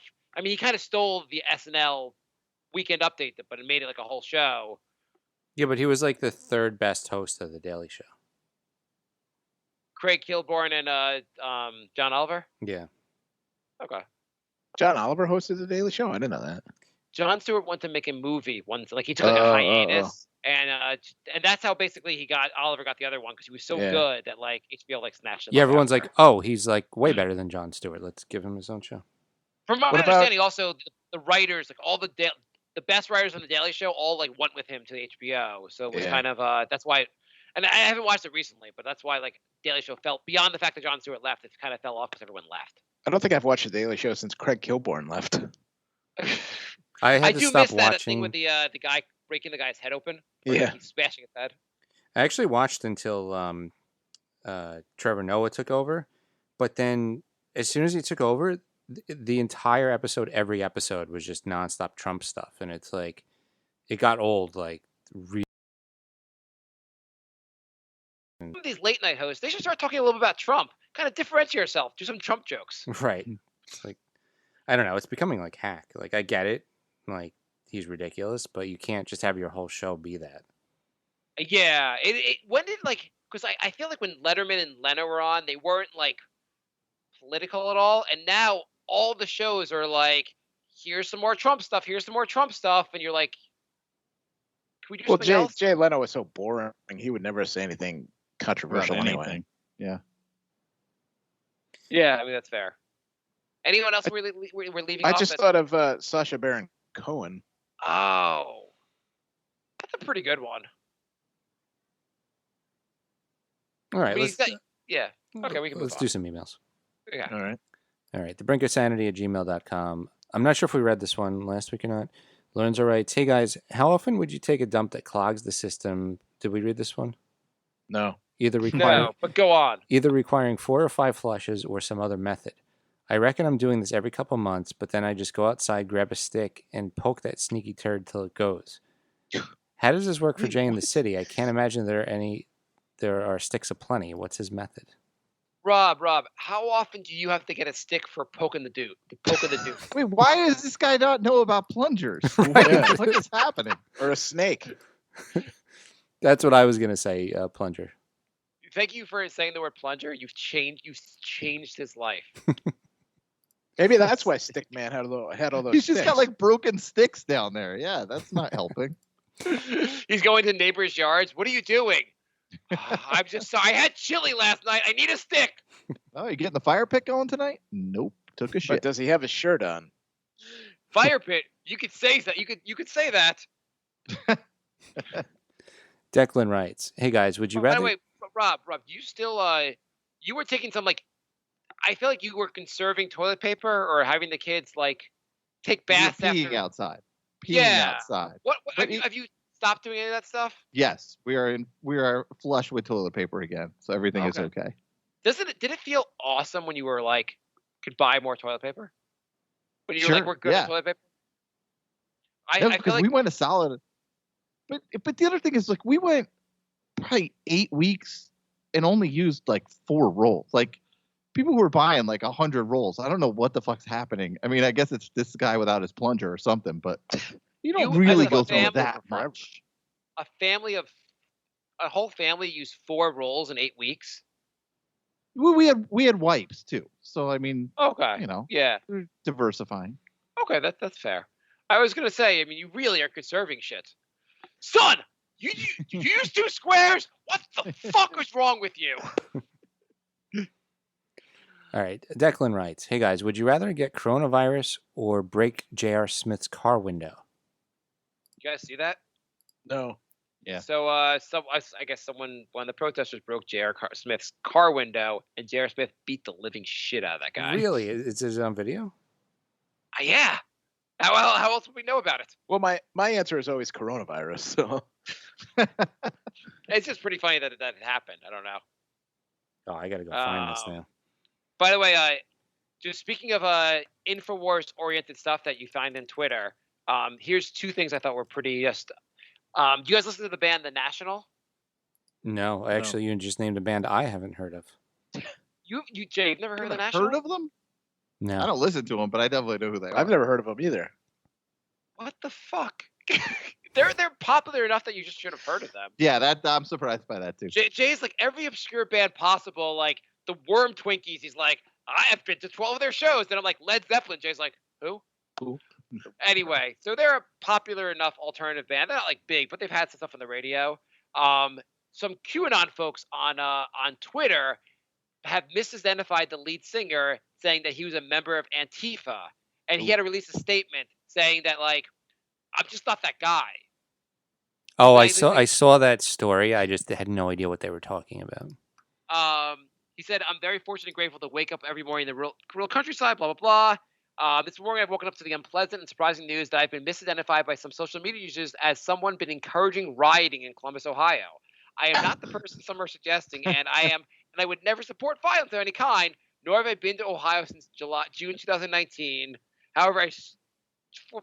stole the SNL Weekend Update, but it made it like a whole show.
Yeah, but he was like the third best host of the Daily Show.
Craig Kilborn and John Oliver.
Yeah.
Okay.
John Oliver hosted the Daily Show. I didn't know that.
Jon Stewart wanted to make a movie once, like he took like a hiatus, and that's how basically Oliver got the other one because he was so good that like HBO like snatched him.
Yeah,
up
everyone's
after.
like, oh, he's like way better than Jon Stewart. Let's give him his own show.
From my understanding, also the writers, like all the best writers on the Daily Show, all like went with him to the HBO. So it was kind of that's why. And I haven't watched it recently, but that's why like Daily Show felt beyond the fact that Jon Stewart left, it kind of fell off because everyone left.
I don't think I've watched the Daily Show since Craig Kilborn left.
I
do miss that thing with the guy breaking the guy's head open.
Yeah,
he's smashing his head.
I actually watched until Trevor Noah took over, but then as soon as he took over, the entire episode, every episode was just nonstop Trump stuff, and it's like it got old. Like
these late night hosts, they should start talking a little bit about Trump. Kind of differentiate yourself. Do some Trump jokes.
Right. It's like I don't know. It's becoming like hack. Like I get it. Like he's ridiculous, but you can't just have your whole show be that.
Yeah. When did because I feel like when Letterman and Leno were on, they weren't like political at all, and now all the shows are like, here's some more Trump stuff, here's some more Trump stuff, and you're like, can we do something else?
Jay Leno was so boring. He would never say anything controversial anyway.
Yeah.
Yeah, I mean that's fair. Anyone else we're leaving off?
I just thought of Sacha Baron Cohen.
Oh, that's a pretty good one.
All right,
Okay, we can
let's do some emails.
Yeah.
All right.
thebrinkofsanity@gmail.com. I'm not sure if we read this one last week or not. Lorenzo writes, hey guys, how often would you take a dump that clogs the system? Did we read this one?
No.
No, but go on.
Either requiring 4 or 5 flushes or some other method. I reckon I'm doing this every couple months, but then I just go outside, grab a stick, and poke that sneaky turd till it goes. How does this work for Jay in the city? I can't imagine there are sticks aplenty. What's his method?
Rob, how often do you have to get a stick for poking the dude?
Wait, why does this guy not know about plungers? What is happening?
Or a snake.
That's what I was going to say, plunger.
Thank you for saying the word plunger. You've changed his life.
Maybe that's why Stickman had all those
He's
sticks.
just got like broken sticks down there. Yeah, that's not helping.
He's going to neighbors' yards. What are you doing? I'm just sorry. I had chili last night. I need a stick.
Oh, you getting the fire pit going tonight? Nope. Took a shit.
But does he have his shirt on?
Fire pit. You could say that. You could say that.
Declan writes, hey guys, would you rather...
By the way, Rob, you still, you were taking some, like, I feel like you were conserving toilet paper or having the kids, like, take baths
peeing outside. Outside.
What have you stopped doing any of that stuff?
Yes, we are flush with toilet paper again, so everything is okay.
Did it feel awesome when you were, like, could buy more toilet paper? When you were like, we're good at toilet paper? I feel like
we went a solid... But the other thing is, like, we went probably 8 weeks and only used like 4 rolls. Like, people were buying like 100 rolls. I don't know what the fuck's happening. I mean, I guess it's this guy without his plunger or something, but you don't really go through that much.
A whole family used 4 rolls in 8 weeks.
Well, we had wipes too. So I mean,
okay,
we're diversifying.
Okay, that's fair. I was gonna say, I mean, you really are conserving shit. Son, You use 2 squares? What the fuck is wrong with you?
All right. Declan writes, "Hey guys, would you rather get coronavirus or break J.R. Smith's car window?"
You guys see that?
No.
Yeah.
So, I guess one of the protesters broke J.R. Smith's car window, and J.R. Smith beat the living shit out of that guy.
Really? Is it on video?
Yeah. How else would we know about it?
Well, my answer is always coronavirus. So
It's just pretty funny that it happened. I don't know.
Oh, I gotta go find this now.
By the way, just speaking of Infowars-oriented stuff that you find in Twitter, here's 2 things I thought were pretty just. Do you guys listen to the band The National?
No, actually, you just named a band I haven't heard of.
Jay, you've never heard of The National?
Heard of them?
No.
I don't listen to them, but I definitely know who they are.
I've never heard of them either.
What the fuck? they're popular enough that you just should have heard of them.
Yeah, I'm surprised by that too.
Jay's like every obscure band possible, like the Worm Twinkies. He's like, I have been to 12 of their shows. Then I'm like, Led Zeppelin. Jay's like, who? Anyway, so they're a popular enough alternative band. They're not like big, but they've had some stuff on the radio. Some QAnon folks on Twitter have misidentified the lead singer, saying that he was a member of Antifa, and he had to release a statement saying that like, I'm just not that guy.
Oh, I saw that story. I just had no idea what they were talking about.
He said, I'm very fortunate and grateful to wake up every morning in the rural countryside, blah, blah, blah. This morning I've woken up to the unpleasant and surprising news that I've been misidentified by some social media users as someone been encouraging rioting in Columbus, Ohio. I am not the person some are suggesting, and I would never support violence of any kind, nor have I been to Ohio since June 2019. However, I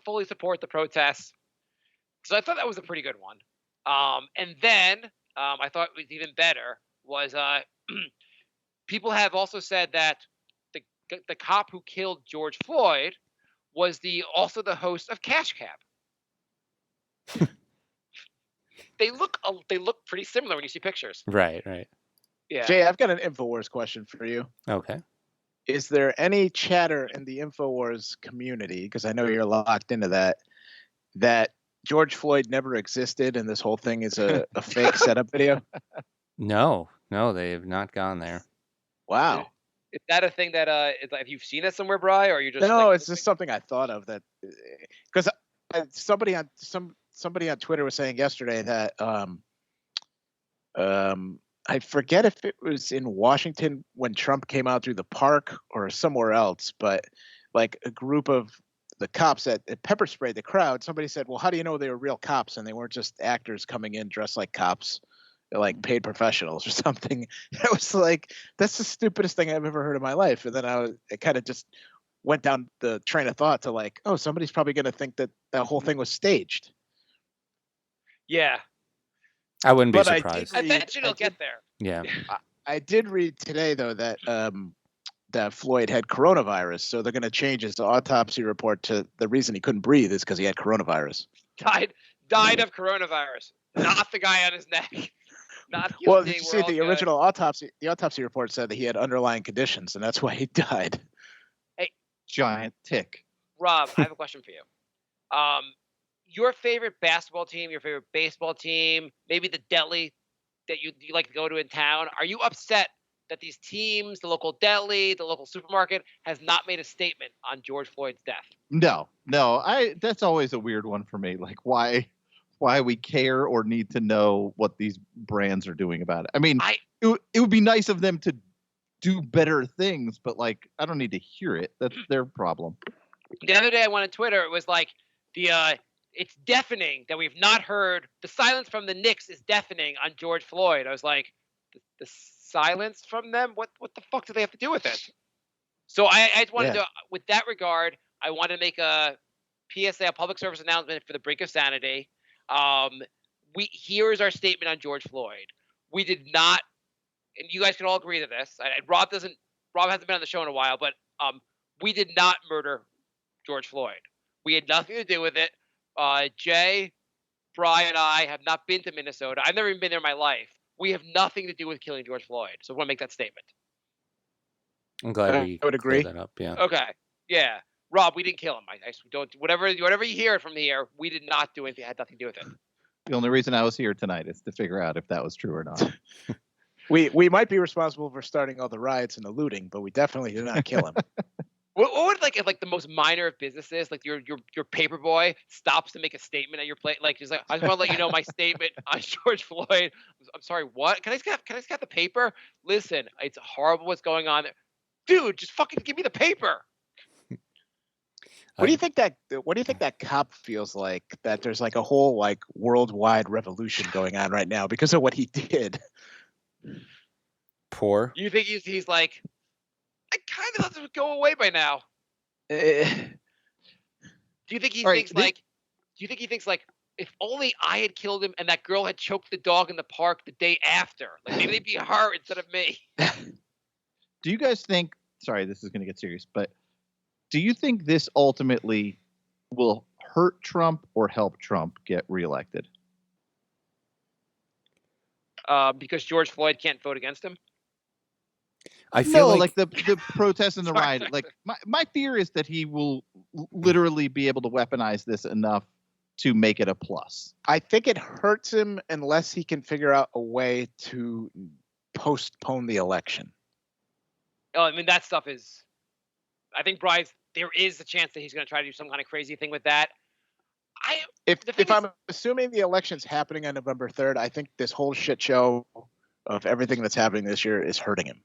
fully support the protests. So I thought that was a pretty good one. And then I thought it was even better was people have also said that the cop who killed George Floyd was also the host of Cash Cab. They look pretty similar when you see pictures.
Right.
Yeah. Jay, I've got an InfoWars question for you.
Okay.
Is there any chatter in the InfoWars community, because I know you're locked into that George Floyd never existed and this whole thing is a fake setup video?
No, they have not gone there.
Wow.
Is that a thing that have you seen it somewhere, Bri, or are you just
No, it's just something I thought of that because somebody on Twitter was saying yesterday that I forget if it was in Washington when Trump came out through the park or somewhere else, but like a group of the cops that pepper sprayed the crowd. Somebody said, well, how do you know they were real cops and they weren't just actors coming in dressed like cops? Like paid professionals or something. I was like, that's the stupidest thing I've ever heard in my life. And then it kind of just went down the train of thought to like, oh, somebody's probably going to think that whole thing was staged.
Yeah.
I wouldn't be surprised.
I bet you'll get there.
Yeah.
I did read today, though, that that Floyd had coronavirus. So they're going to change his autopsy report to the reason he couldn't breathe is because he had coronavirus.
Died of coronavirus. Not the guy on his neck.
Well, you see, the original autopsy report said that he had underlying conditions, and that's why he died.
Hey,
giant tick.
Rob, I have a question for you. Your favorite basketball team, your favorite baseball team, maybe the deli that you like to go to in town. Are you upset that these teams, the local deli, the local supermarket, has not made a statement on George Floyd's death?
No. That's always a weird one for me. Like why we care or need to know what these brands are doing about it. I mean, it would be nice of them to do better things, but like, I don't need to hear it. That's their problem.
The other day I went on Twitter. It was like it's deafening that we've not heard. The silence from the Knicks is deafening on George Floyd. I was like, the silence from them? What the fuck do they have to do with it? So I just wanted to, with that regard, I want to make a PSA, a public service announcement for the Brink of Sanity. Here is our statement on George Floyd. We did not, and you guys can all agree to this. Rob hasn't been on the show in a while, but we did not murder George Floyd. We had nothing to do with it. Jay, Brian, and I have not been to Minnesota. I've never even been there in my life. We have nothing to do with killing George Floyd. So I want to make that statement.
I'm glad we
would agree.
That up. Yeah.
Okay. Yeah. Rob, we didn't kill him. I don't. Whatever you hear from here, we did not do anything. It had nothing to do with it.
The only reason I was here tonight is to figure out if that was true or not.
We might be responsible for starting all the riots and the looting, but we definitely did not kill him.
What would if the most minor of businesses, like your paper boy stops to make a statement at your plate, like he's like, I just want to let you know my statement on George Floyd. I'm sorry, what? Can I just get the paper? Listen, it's horrible what's going on there. Dude, just fucking give me the paper.
What do you think that cop feels like? That there's like a whole like worldwide revolution going on right now because of what he did.
Poor.
You think he's like, I kind of thought this would go away by now. Do you think he thinks like? Do you think he thinks like, if only I had killed him and that girl had choked the dog in the park the day after, like maybe they'd be her instead of me.
Do you guys think? Sorry, this is going to get serious, but do you think this ultimately will hurt Trump or help Trump get reelected?
Because George Floyd can't vote against him.
I feel
like the protests and the riot. Like my fear is that he will literally be able to weaponize this enough to make it a plus.
I think it hurts him unless he can figure out a way to postpone the election.
Oh, I mean, that stuff is. I think there is a chance that he's going to try to do some kind of crazy thing with that.
If I'm assuming the election's happening on November 3rd, I think this whole shit show of everything that's happening this year is hurting him.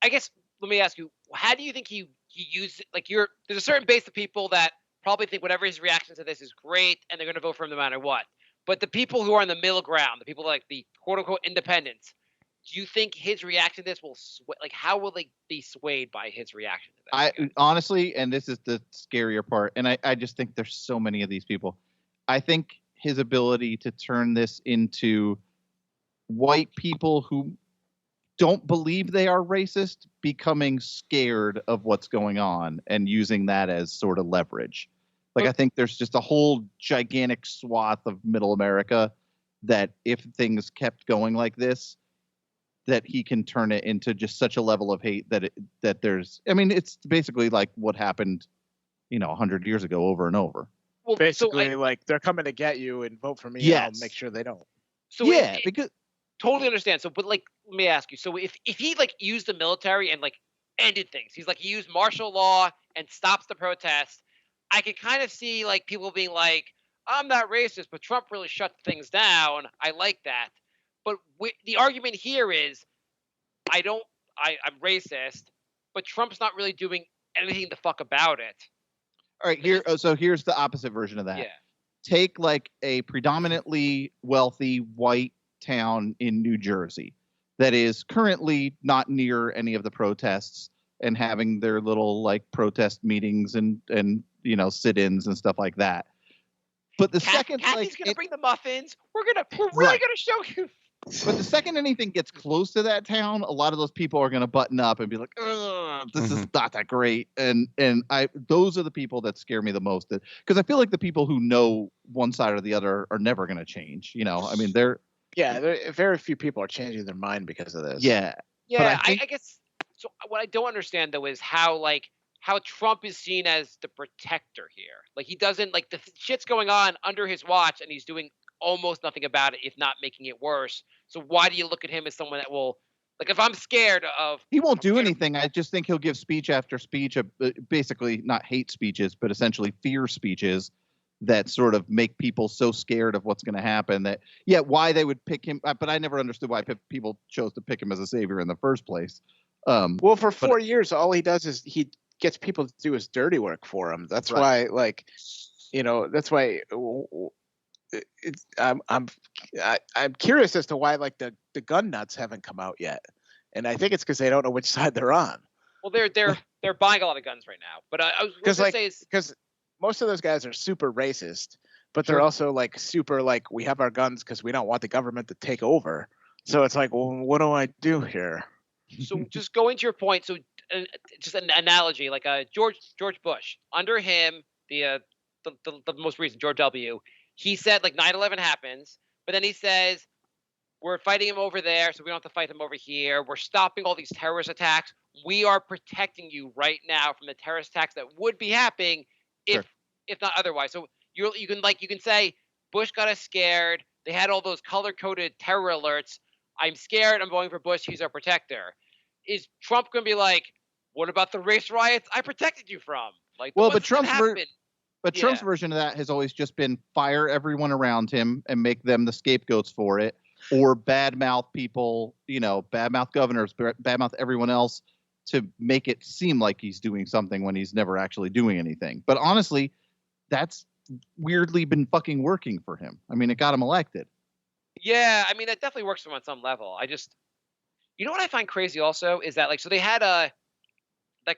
I guess let me ask you, how do you think he used like there's a certain base of people that probably think whatever his reaction to this is great and they're going to vote for him no matter what. But the people who are in the middle ground, the people like the quote unquote independents, do you think his reaction to this will how will they be swayed by his reaction to this?
Honestly, and this is the scarier part, and I just think there's so many of these people. I think his ability to turn this into white people who don't believe they are racist becoming scared of what's going on and using that as sort of leverage. Like, I think there's just a whole gigantic swath of middle America that if things kept going like this, that he can turn it into just such a level of hate that there's, I mean, it's basically like what happened, 100 years ago over and over.
Well, basically, like they're coming to get you and vote for me.
Yes.
And I'll make sure they don't.
So because totally understand. So, but like, let me ask you. So, if he like used the military and like ended things, he used martial law and stops the protest. I could kind of see like people being like, "I'm not racist, but Trump really shut things down. I like that." But the argument here is, I'm racist, but Trump's not really doing anything the fuck about it.
All right, so here's the opposite version of that.
Yeah.
Take like a predominantly wealthy white town in New Jersey that is currently not near any of the protests and having their little like protest meetings and sit-ins and stuff like that. But the second
Kathy's gonna bring the muffins, we're really gonna show you.
But the second anything gets close to that town, a lot of those people are going to button up and be like, this is not that great. And those are the people that scare me the most. Because I feel like the people who know one side or the other are never going to change. I mean,
very few people are changing their mind because of this.
Yeah.
Yeah, I guess. So what I don't understand, though, is how Trump is seen as the protector here. Like, he doesn't, like, the shit's going on under his watch and he's doing almost nothing about it, if not making it worse. So why do you look at him as someone that will, like, if I'm scared of...
He won't do anything. I just think he'll give speech after speech, basically not hate speeches, but essentially fear speeches that sort of make people so scared of what's going to happen that, why they would pick him. But I never understood why people chose to pick him as a savior in the first place.
Well, for 4 years, all he does is he gets people to do his dirty work for him. That's why, like, that's why... I'm curious as to why like the gun nuts haven't come out yet, and I think it's because they don't know which side they're on.
Well, they're buying a lot of guns right now, but I was going to say is because
most of those guys are super racist, but they're also like super like we have our guns because we don't want the government to take over. So it's like, well, what do I do here?
So just going to your point, so just an analogy, like George Bush, under him, the most recent George W. He said, like, 9/11 happens, but then he says, we're fighting him over there, so we don't have to fight him over here. We're stopping all these terrorist attacks. We are protecting you right now from the terrorist attacks that would be happening if not otherwise. So you can say Bush got us scared. they had all those color-coded terror alerts. I'm scared. I'm voting for Bush. He's our protector. Is Trump going to be like, what about the race riots I protected you from? Like, the
Well,
ones
but
that didn't happen.
Trump's
Yeah.
version of that has always just been fire everyone around him and make them the scapegoats for it, or badmouth people, badmouth governors, badmouth everyone else to make it seem like he's doing something when he's never actually doing anything. But honestly, that's weirdly been fucking working for him. I mean, it got him elected.
Yeah, I mean, that definitely works for him on some level. You know what I find crazy also is that, like, so they had that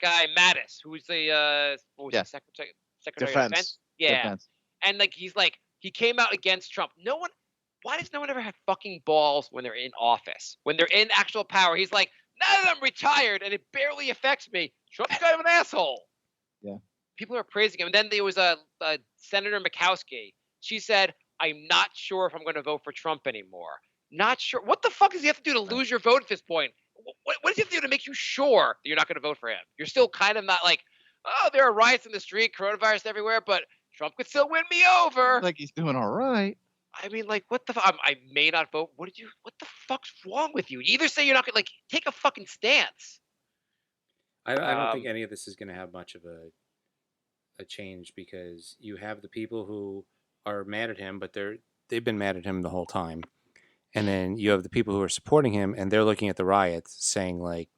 guy Mattis, who was the what was
Yeah.
he, Secretary of Defense? Yeah.
Defense.
And like he came out against Trump. Why does no one ever have fucking balls when they're in office? When they're in actual power? He's like, now that I'm retired and it barely affects me, Trump's kind of an asshole.
Yeah.
People are praising him. And then there was a Senator Murkowski. She said, I'm not sure if I'm going to vote for Trump anymore. Not sure. What the fuck does he have to do to lose your vote at this point? What does he have to do to make you sure that you're not going to vote for him? You're still kind of not like, oh, there are riots in the street, coronavirus everywhere, but Trump could still win me over.
Like he's doing all right.
I mean, like, what the fuck? I may not vote. What the fuck's wrong with you? You either say you're not going to, like, take a fucking stance.
I don't think any of this is going to have much of a change, because you have the people who are mad at him, but they've been mad at him the whole time. And then you have the people who are supporting him, and they're looking at the riots saying, like,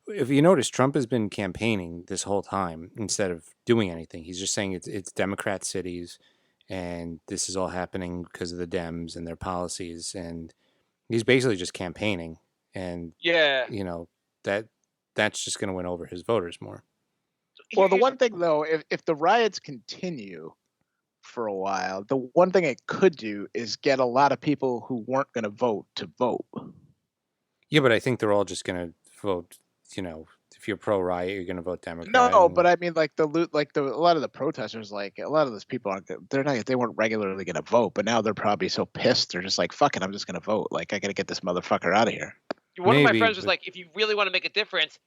if you notice, Trump has been campaigning this whole time instead of doing anything. He's just saying it's Democrat cities, and this is all happening because of the Dems and their policies. And he's basically just campaigning. And,
Yeah.
that's just going to win over his voters more.
Well, the one thing, though, if the riots continue for a while, the one thing it could do is get a lot of people who weren't going to vote to vote.
Yeah, but I think they're all just going to vote, if you're pro-riot, you're going to vote Democrat.
No, but I mean, like a lot of the protesters, like a lot of those people they weren't regularly going to vote, but now they're probably so pissed they're just like, fuck it, I'm just going to vote. Like, I got to get this motherfucker out of here.
One of my friends was like, if you really want to make a difference,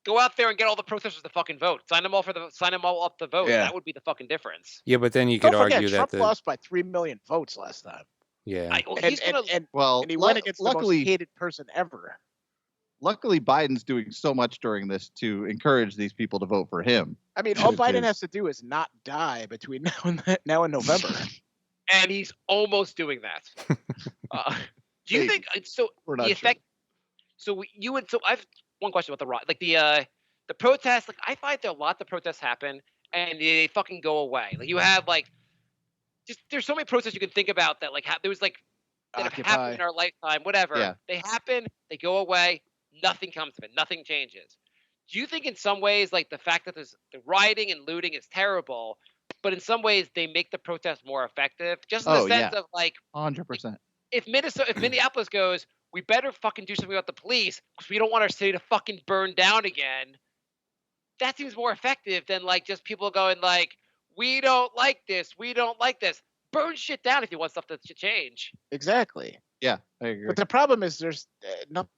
go out there and get all the protesters to fucking vote. Sign them all up to vote.
Yeah.
That would be the fucking difference.
Yeah, but then you could argue
Trump
that
lost by 3 million votes last time.
Yeah.
And he went against the most hated person ever.
Luckily, Biden's doing so much during this to encourage these people to vote for him.
I mean, all Biden has to do is not die between now and November.
And he's almost doing that. Do you think so?
We're not
the effect.
sure.
So I have one question about the protests. Like, I find there are lots of protests happen and they fucking go away. Like, you have there's so many protests you can think about that there was that have happened in our lifetime. Whatever.
Yeah.
They happen. They go away. Nothing comes of it. Nothing changes. Do you think in some ways, like, the fact that there's the rioting and looting is terrible, but in some ways they make the protest more effective? Just in the sense of, like,
100%.
If Minneapolis goes, we better fucking do something about the police because we don't want our city to fucking burn down again. That seems more effective than, like, just people going like, we don't like this. We don't like this. Burn shit down if you want stuff to change.
Exactly.
Yeah, I agree.
But the problem is there's nothing.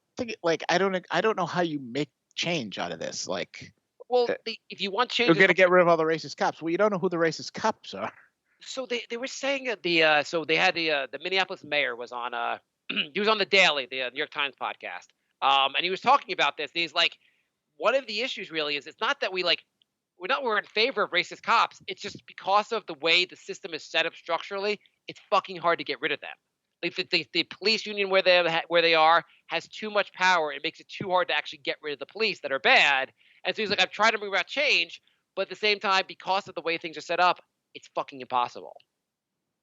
Like, I don't know how you make change out of this. Like,
well, if you want change,
you're gonna get rid of all the racist cops. Well, you don't know who the racist cops are.
So they were saying that so they had the Minneapolis mayor was on he was on the Daily, the New York Times podcast, and he was talking about this. And he's like, one of the issues really is it's not that we're in favor of racist cops. It's just because of the way the system is set up structurally, it's fucking hard to get rid of them. Like, the police union where they are has too much power. It makes it too hard to actually get rid of the police that are bad. And so he's like, I'm trying to bring about change, but at the same time, because of the way things are set up, it's fucking impossible.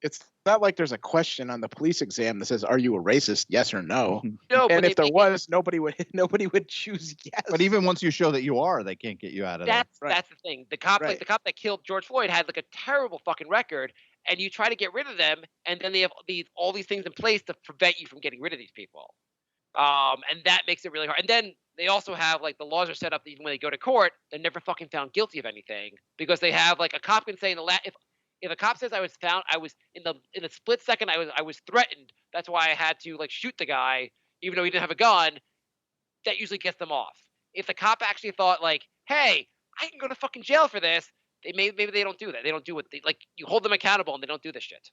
It's not like there's a question on the police exam that says, "Are you a racist? Yes or no?"
No,
and if there was, nobody would choose yes.
But even once you show that you are, they can't get you out of that.
That's the thing. The cop, the cop that killed George Floyd, had like a terrible fucking record, and you try to get rid of them, and then they have all these things in place to prevent you from getting rid of these people. And that makes it really hard. And then they also have, like, the laws are set up that even when they go to court, they're never fucking found guilty of anything, because they have, like, a cop can say if a cop says I was in the split second I was threatened, that's why I had to, like, shoot the guy even though he didn't have a gun, that usually gets them off. If the cop actually thought, like, hey, I can go to fucking jail for this, maybe they don't do that. They don't do what you hold them accountable and they don't do this shit.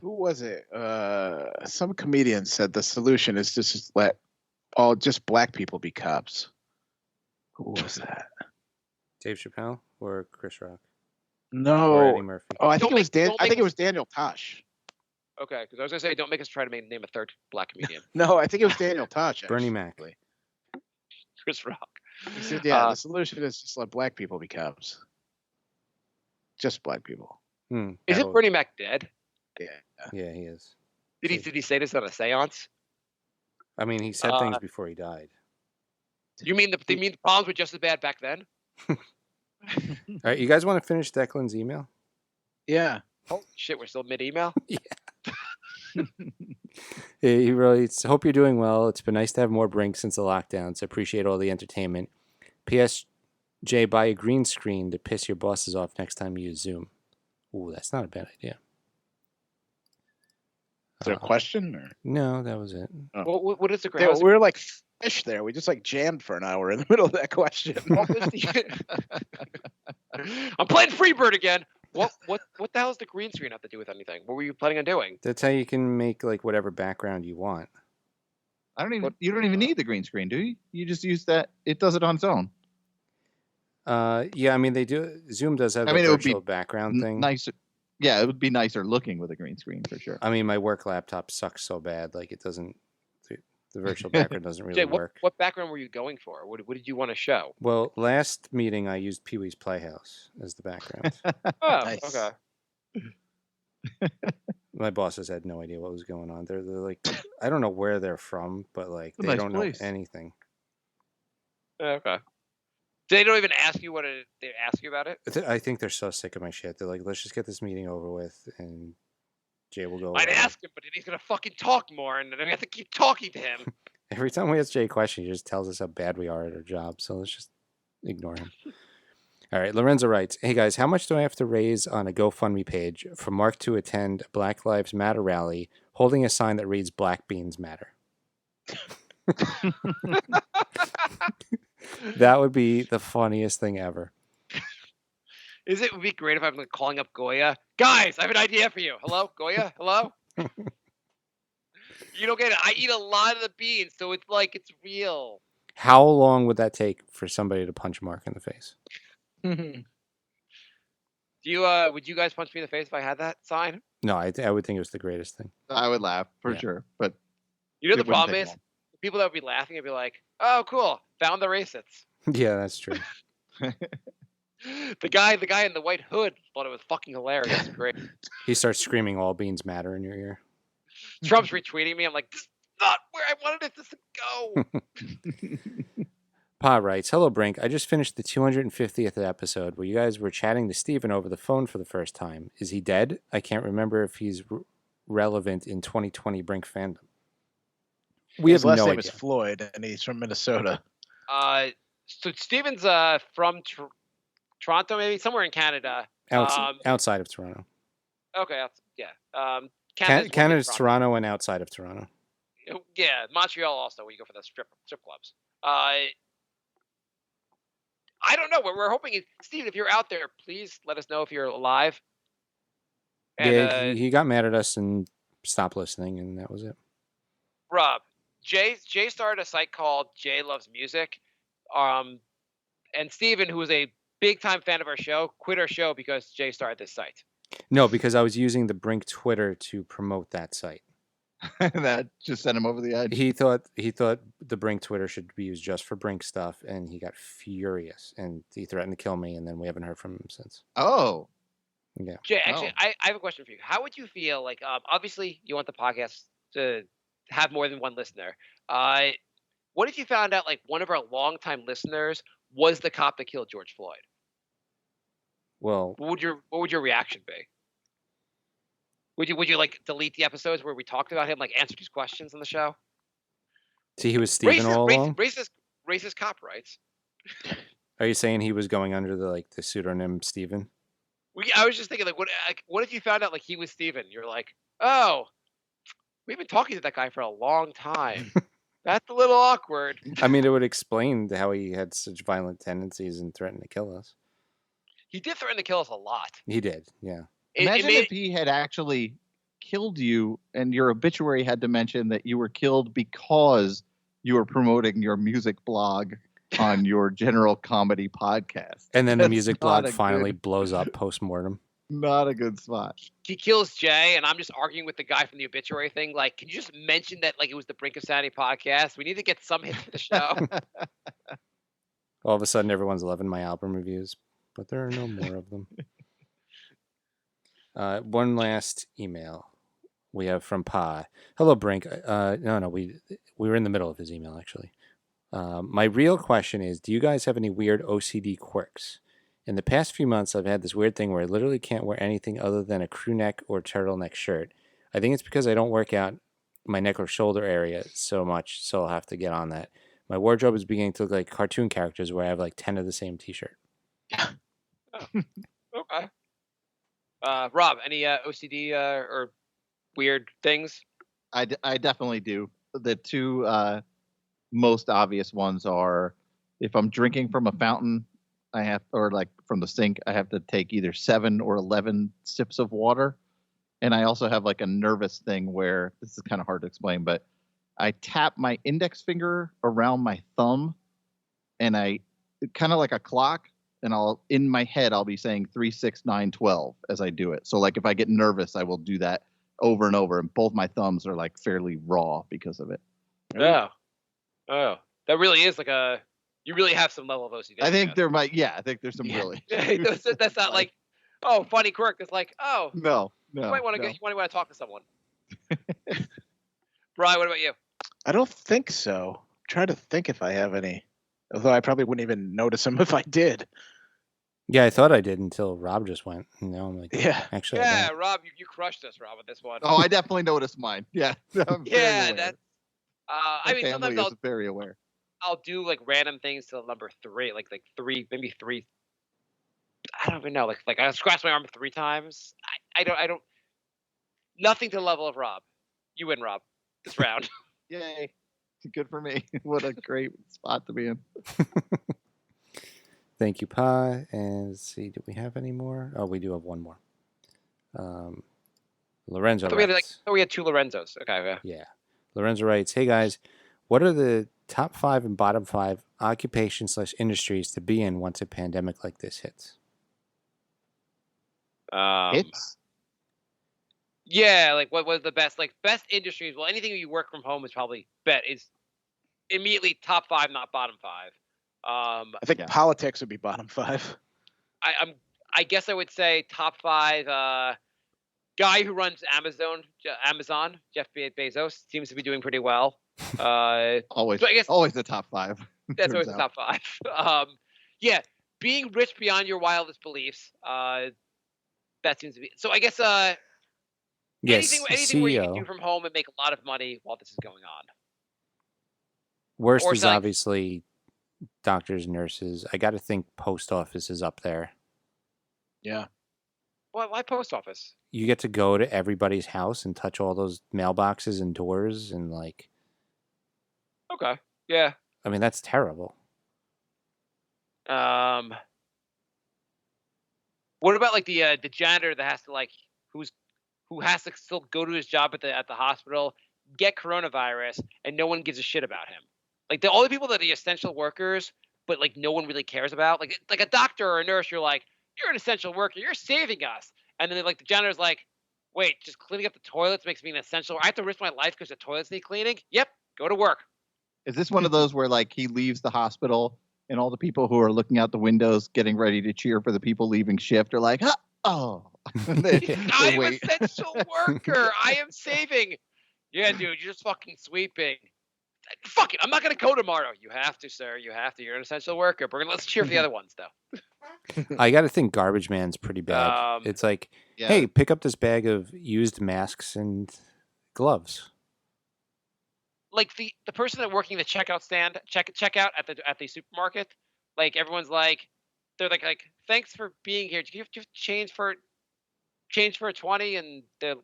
Who was it? Some comedian said the solution is just let just black people be cops. Who was that?
Dave Chappelle or Chris Rock or
No.
Eddie Murphy?
Oh, I think
Don't
it was
make- don't
I
make
think it
us-
was Daniel Tosh.
Okay, because I was gonna say, don't make us try to name a third black comedian.
No, I think it was Daniel Tosh.
Bernie
actually.
Mac.
Chris Rock.
He said, "Yeah, the solution is just let black people be cops. Just black people."
Hmm,
Isn't
that'll-
Bernie Mac dead?
Yeah, he is.
Did he say this on a seance?
I mean, he said things before he died.
You mean the problems were just as bad back then?
All right, you guys want to finish Declan's email?
Yeah.
Holy shit, we're still mid-email?
He really hope you're doing well. It's been nice to have more Brink since the lockdowns. Appreciate all the entertainment. P.S. Jay, buy a green screen to piss your bosses off next time you use Zoom. Ooh, that's not a bad idea.
Is there a question? Or?
No, that was it.
Oh.
What is the
Yeah,
ground?
we were like fish there. We just like jammed for an hour in the middle of that question.
I'm playing Freebird again. What the hell does the green screen have to do with anything? What were you planning on doing?
That's how you can make like whatever background you want.
You don't even need the green screen, do you? You just use that. It does it on its own.
Yeah, I mean they do. Zoom does have
I
the
mean, it would be
virtual background thing.
Nicer. Yeah, it would be nicer looking with a green screen for sure.
I mean, my work laptop sucks so bad, like it doesn't. The virtual background doesn't really
Jay,
work.
what background were you going for? What did you want to show?
Well, last meeting I used Pee Wee's Playhouse as the background.
Oh,
Nice.
okay.
My bosses had no idea what was going on. They're like, I don't know where they're from, but like
A
they
nice
don't
place.
know anything.
Okay. They don't even ask you they ask you about it?
I think they're so sick of my shit. They're like, let's just get this meeting over with, and Jay will go.
I'd
away.
ask him, but then he's gonna fucking talk more, and then I have to keep talking to him.
Every time we ask Jay a question, he just tells us how bad we are at our job. So let's just ignore him. All right, Lorenzo writes, "Hey guys, how much do I have to raise on a GoFundMe page for Mark to attend Black Lives Matter rally holding a sign that reads Black Beans Matter?" That would be the funniest thing ever.
It would be great if I'm like calling up Goya. Guys, I have an idea for you. Hello, Goya? Hello? You don't get it. I eat a lot of the beans, so it's like it's real.
How long would that take for somebody to punch Mark in the face?
Do you would you guys punch me in the face if I had that sign?
No, I would think it was the greatest thing.
I would laugh for
Yeah.
sure, but
You know
It
the
wouldn't
problem
take
is
long.
the people that would be laughing would be like, "Oh, cool, found the racists."
Yeah, that's true.
The guy in the white hood thought it was fucking hilarious. Great.
He starts screaming, "All beans matter" in your ear.
Trump's retweeting me. I'm like, this is not where I wanted it to go.
Pa writes, "Hello, Brink. I just finished the 250th episode where you guys were chatting to Steven over the phone for the first time. Is he dead? I can't remember if he's relevant in 2020 Brink fandom." We
His
have
last
no
name
idea.
is Floyd, and he's from Minnesota.
So Steven's from Toronto, maybe somewhere in Canada.
Outside of Toronto.
Okay, yeah.
Canada's Toronto and outside of Toronto.
Yeah, Montreal also, where you go for the strip clubs. I don't know. We're hoping, Steve, if you're out there, please let us know if you're alive. And,
Yeah, he got mad at us and stopped listening, and that was it.
Rob, Jay started a site called Jay Loves Music. And Steven, who was a big-time fan of our show, quit our show because Jay started this site.
No, because I was using the Brink Twitter to promote that site.
that just sent him over the edge.
He thought the Brink Twitter should be used just for Brink stuff, and he got furious, and he threatened to kill me, and then we haven't heard from him since.
Oh,
Yeah.
Jay, actually, I have a question for you. How would you feel, like, obviously you want the podcast to have more than one listener. What if you found out, like, one of our longtime listeners was the cop that killed George Floyd?
Well,
What would your reaction be? Would you like delete the episodes where we talked about him, like answered his questions on the show?
see, he was Steven all along.
Racist cop rights.
Are you saying he was going under the pseudonym Steven?
I was just thinking, like, what if you found out like he was Steven? You're like, oh, we've been talking to that guy for a long time. That's a little awkward.
I mean, it would explain how he had such violent tendencies and threatened to kill us.
He did threaten to kill us a lot.
He did, yeah.
imagine if he had actually killed you, and your obituary had to mention that you were killed because you were promoting your music blog on your general comedy podcast.
And then the
That's
music
not
blog
a
finally
good-
blows up post-mortem.
Not a good spot.
He kills Jay, and I'm just arguing with the guy from the obituary thing. Like, can you just mention that like it was the Brink of Sanity podcast? We need to get some hits for the show.
All of a sudden, everyone's loving my album reviews, but there are no more of them. One last email we have from Pa. Hello, Brink. We were in the middle of his email, actually. My real question is, do you guys have any weird OCD quirks? In the past few months, I've had this weird thing where I literally can't wear anything other than a crew neck or turtleneck shirt. I think it's because I don't work out my neck or shoulder area so much, so I'll have to get on that. My wardrobe is beginning to look like cartoon characters where I have like 10 of the same t-shirt.
Okay. Rob, any OCD or weird things?
I definitely do. The two most obvious ones are if I'm drinking from a fountain, or like from the sink, I have to take either 7 or 11 sips of water. And I also have like a nervous thing where, this is kind of hard to explain, but I tap my index finger around my thumb, and I kind of like a clock, and in my head I'll be saying 3, 6, 9, 12 as I do it. So like if I get nervous, I will do that over and over, and both my thumbs are like fairly raw because of it.
Oh, that really is like you really have some level of OCD.
I think I think there's some really.
That's not like, oh, funny quirk. It's like, oh,
No.
you might want to talk to someone. Brian, what about you?
I don't think so. I'm trying to think if I have any. Although I probably wouldn't even notice them if I did.
Yeah, I thought I did until Rob just went. And now I'm like,
Yeah.
Actually, I
Yeah,
don't.
Rob, you crushed us, Rob, with this one.
Oh, I definitely noticed mine. Yeah. I'm very
Yeah,
aware.
that's.
My
I mean,
family
sometimes
is very aware.
I'll do like random things till number 3, like 3, maybe 3. I don't even know. Like I scratched my arm 3 times. I don't. Nothing to the level of Rob. You win, Rob, this round.
Yay. Good for me. What a great spot to be in.
Thank you, Pa. And let's see, do we have any more? Oh, we do have one more. Lorenzo
I thought
writes.
we had 2 Lorenzos. Okay.
Yeah. Lorenzo writes, hey guys, what are the top 5 and bottom 5 occupations/industries to be in once a pandemic like this hits?
Hits?
Yeah, like what was the best industries? Well, anything you work from home is probably is immediately top 5, not bottom 5.
I think politics would be bottom 5.
I guess I would say top 5. Guy who runs Amazon, Jeff Bezos, seems to be doing pretty well.
Always,
so I guess
always the top 5.
that's always the top 5. Yeah, being rich beyond your wildest beliefs. That seems to be. So I guess
Yes,
anything where you can
CEO.
do from home and make a lot of money while this is going on.
Worst
Or
is
selling-
obviously doctors, nurses. I got to think post office is up there.
Yeah.
Why post office?
You get to go to everybody's house and touch all those mailboxes and doors and like,
Okay. Yeah.
I mean, that's terrible.
What about like the janitor that has to like who has to still go to his job at the hospital, get coronavirus, and no one gives a shit about him? Like all the people that are the essential workers, but like no one really cares about. Like a doctor or a nurse, you're like, you're an essential worker, you're saving us. And then like the janitor's like, wait, just cleaning up the toilets makes me an essential. I have to risk my life because the toilets need cleaning. Yep, go to work.
Is this one of those where like he leaves the hospital and all the people who are looking out the windows getting ready to cheer for the people leaving shift are like, oh.
I am an essential worker. I am saving. Yeah, dude, you're just fucking sweeping. Fuck it. I'm not going to go tomorrow. You have to, sir. You have to. You're an essential worker. Let's cheer for the other ones, though.
I got to think garbage man's pretty bad. It's like,
Yeah.
hey, pick up this bag of used masks and gloves.
Like the person that working the checkout stand, checkout at the supermarket, like everyone's like, they're like thanks for being here. Do you have change for a 20? And they're,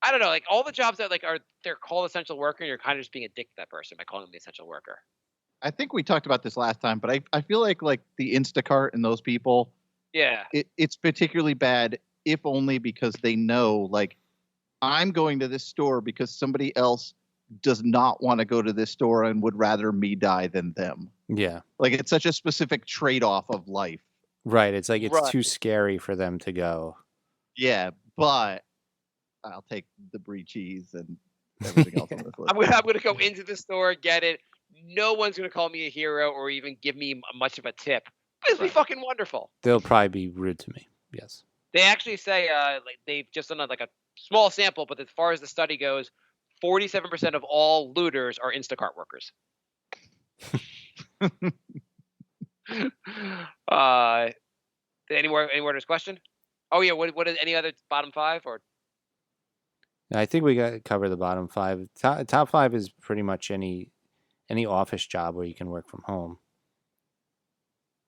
I don't know, like all the jobs that like they're called essential worker, and you're kind of just being a dick to that person by calling them the essential worker.
I think we talked about this last time, but I feel like the Instacart and those people,
Yeah.
it's particularly bad if only because they know like I'm going to this store because somebody else does not want to go to this store and would rather me die than them.
Yeah.
Like, it's such a specific trade-off of life.
Right. It's like it's
Right.
too scary for them to go.
Yeah, but I'll take the brie cheese and everything else on this list.
I'm gonna go into the store, get it. No one's gonna call me a hero or even give me much of a tip. It'll be
Right.
fucking wonderful.
They'll probably be rude to me. Yes.
They actually say like they've just done a small sample, but as far as the study goes, 47% of all looters are Instacart workers. Any more there's question? Oh yeah, what is any other bottom five or
I think we got to cover the bottom five. Top five is pretty much any office job where you can work from home.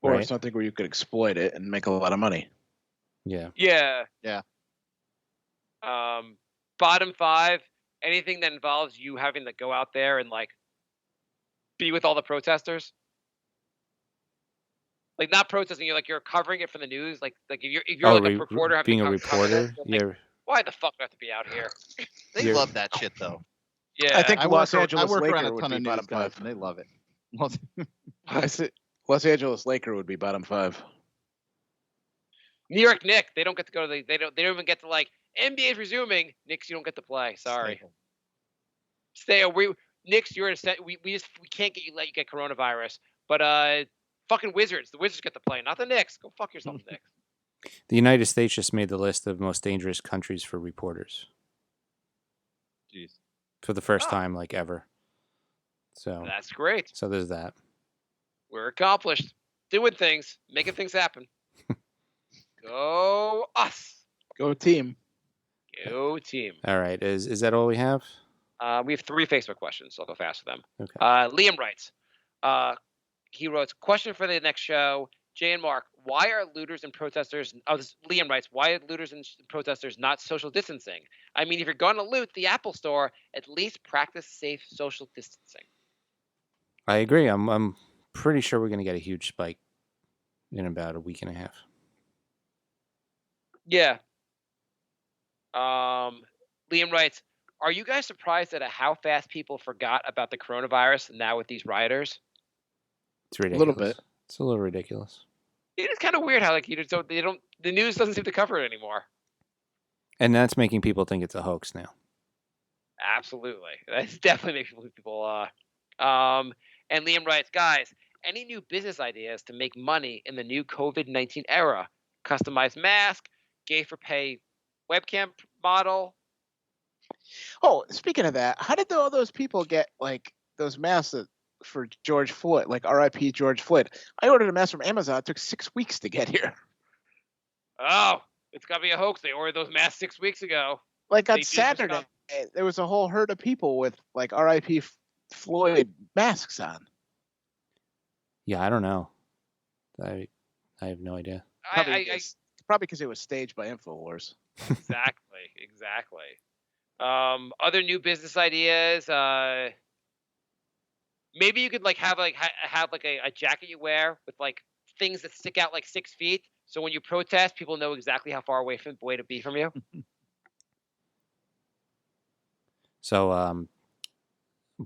Or
Right.
something where you could exploit it and make a lot of money.
Yeah.
yeah.
Yeah.
Bottom five, anything that involves you having to go out there and like be with all the protesters. Like not protesting, you're covering it for the news. Like if you're like a reporter having
being
to
a
cover this,
reporter.
you're like,
Yeah.
why the fuck do I have to be out here?
They
You're-
love that shit, though.
Yeah,
I think
I
Los
work
Angeles
around
Laker
a
would
ton
be
of news
bottom
guys,
five.
and they love it.
I said Los Angeles Laker would be bottom five.
New York Knicks, they don't get to go to they don't even get to like NBA's resuming. Knicks, you don't get to play. Sorry. Stay away. Knicks, you're in a we can't let you get coronavirus. But fucking Wizards, the Wizards get to play, not the Knicks. Go fuck yourself, Knicks.
The United States just made the list of most dangerous countries for reporters
Jeez.
for the first
Oh.
time like ever. So
That's great.
so there's that.
We're accomplished. Doing things, making things happen. Go us.
Go team.
Go team.
All right. Is that all we have?
We have 3 Facebook questions, so I'll go fast with them.
Okay.
Liam writes, he wrote, question for the next show. Jay and Mark, why are looters and protesters, Liam writes, why are looters and protesters not social distancing? I mean, if you're going to loot the Apple store, at least practice safe social distancing.
I agree. I'm pretty sure we're going to get a huge spike in about a week and a half.
Yeah. Liam writes, are you guys surprised at how fast people forgot about the coronavirus now with these rioters?
It's ridiculous.
little bit.
It's a little ridiculous.
It is kind of weird how the news doesn't seem to cover it anymore.
And that's making people think it's a hoax now.
Absolutely. That's definitely making people and Liam writes, guys, any new business ideas to make money in the new COVID-19 era? Customized mask, gay for pay webcam model.
Oh, speaking of that, how did all those people get like those masks for George Floyd, like R.I.P. George Floyd? I ordered a mask from Amazon. It took 6 weeks to get here.
Oh, it's got to be a hoax. They ordered those masks 6 weeks ago.
Like
They
on
did just
Saturday,
come.
there was a whole herd of people with like R.I.P. Floyd masks on.
Yeah, I don't know. I have no idea.
Probably because it was staged by InfoWars.
Exactly. Other new business ideas. Maybe you could have a jacket you wear with like things that stick out like 6 feet. So when you protest, people know exactly how far away to be from you.
So,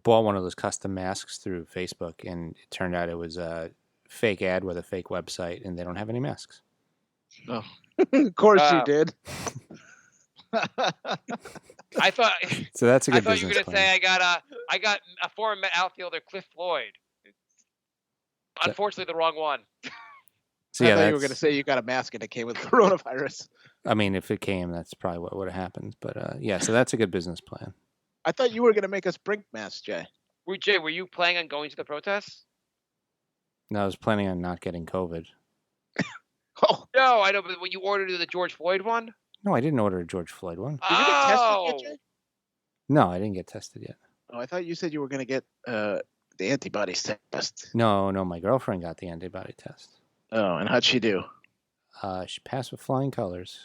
bought one of those custom masks through Facebook, and it turned out it was a fake ad with a fake website, and they don't have any masks.
Oh.
Of course you did.
I thought
So that's a
I
good
thought you were
business
gonna
plan.
say I got a former outfielder, Cliff Floyd. Unfortunately, the wrong one.
So
I
yeah,
thought you were going to say you got a mask and it came with coronavirus.
I mean, if it came, that's probably what would have happened. But yeah, so that's a good business plan.
I thought you were going to make us bring masks, Jay.
Jay, were you planning on going to the protests?
No, I was planning on not getting COVID.
Oh,
No, I know, but when you ordered the George Floyd one.
No, I didn't order a George Floyd one.
did you get tested yet, Jay?
No, I didn't get tested yet.
Oh, I thought you said you were going to get the antibodies test.
No, my girlfriend got the antibody test.
Oh, and how'd she do?
She passed with flying colors.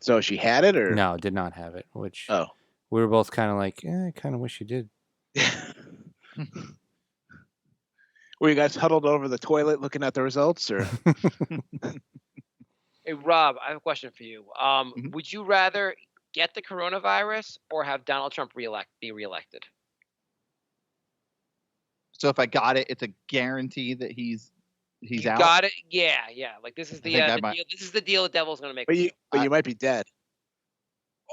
So she had it, or
No, did not have it, which
Oh,
we were both kind of like, I kind of wish you did.
were you guys huddled over the toilet looking at the results, or?
Hey, Rob, I have a question for you. Would you rather get the coronavirus or have Donald Trump be reelected?
So if I got it, it's a guarantee that he's
You
out.
got it? Yeah. Like this is the
think I
deal.
might-
This is the deal the devil's going to make.
But
with
you might be dead.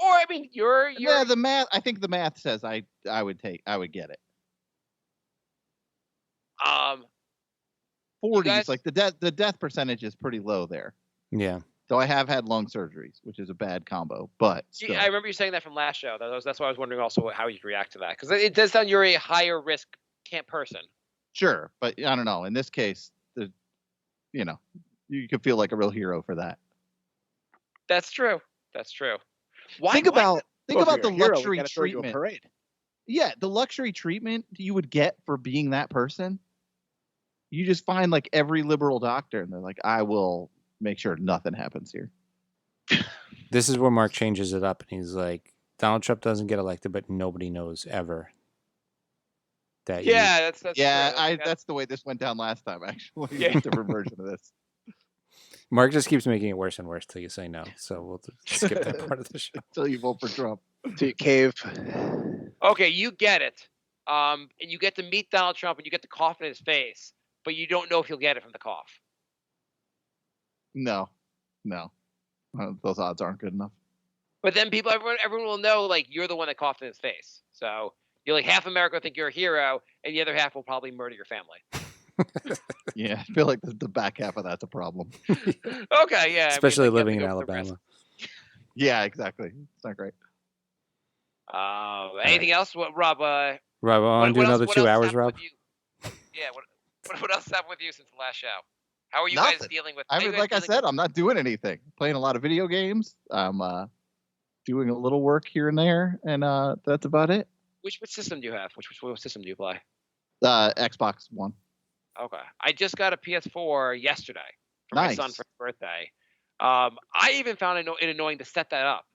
Or I mean, you're
Yeah, the math. I think the math says I would get it. 40s,
guys-
like the death percentage is pretty low there.
Yeah.
So I have had lung surgeries, which is a bad combo, but still.
I remember you saying that from last show. That's why I was wondering also how you react to that, because it does sound you're a higher risk person.
Sure, but I don't know. In this case, you could feel like a real hero for that.
That's true.
Think about the
If you're a hero, we
luxury
gotta throw you a
treatment.
parade.
Yeah, the luxury treatment you would get for being that person. You just find like every liberal doctor, and they're like, "I will make sure nothing happens here."
This is where Mark changes it up, and he's like, Donald Trump doesn't get elected, but nobody knows ever that.
Yeah, that's
Yeah,
true.
that's the way this went down last time. Actually,
Yeah.
a different version of this.
Mark just keeps making it worse and worse till you say no. So we'll skip that part of the show.
Until you vote for Trump.
To your cave.
Okay, you get it. And you get to meet Donald Trump, and you get the cough in his face, but you don't know if you'll get it from the cough.
No. Those odds aren't good enough.
But then everyone will know like you're the one that coughed in his face. So you're like half America will think you're a hero, and the other half will probably murder your family.
Yeah, I feel like the back half of that's a problem.
Okay, yeah.
Especially
like,
living in
you have to go for the
Alabama.
Yeah, exactly. It's not great.
Anything else? What, Rob?
Rob, I want to do another 2 hours, Rob.
Yeah. What else happened with you since the last show? How are you
Nothing.
guys dealing with?
I mean, like I said, I'm not doing anything. Playing a lot of video games. I'm doing a little work here and there, and that's about it.
Which system do you have? Which system do you play?
Xbox One.
Okay, I just got a PS4 yesterday for
Nice.
my son for his birthday. I even found it annoying to set that up.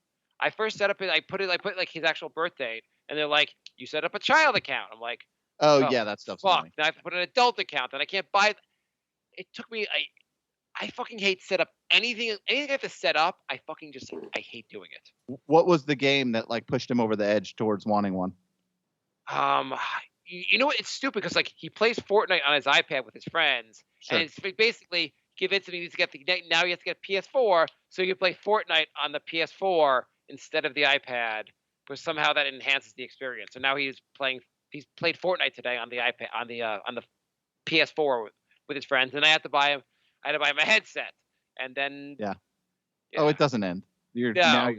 I first set up I put like his actual birth date, and they're like, "You set up a child account." I'm like,
Oh yeah, that stuff's
"Fuck!"
annoying.
Now I have to put an adult account, and I can't buy. It took me. I fucking hate set up anything. Anything I have to set up, I hate doing it.
What was the game that like pushed him over the edge towards wanting one?
You know what? It's stupid because like he plays Fortnite on his iPad with his friends,
Sure.
and it's basically convincing me he needs to get now he has to get a PS4 so he can play Fortnite on the PS4 instead of the iPad, but somehow that enhances the experience. So now he's played Fortnite today on the iPad on the PS4 with his friends, and I had to buy him a headset, and then
Yeah. Oh, it doesn't end. You're
I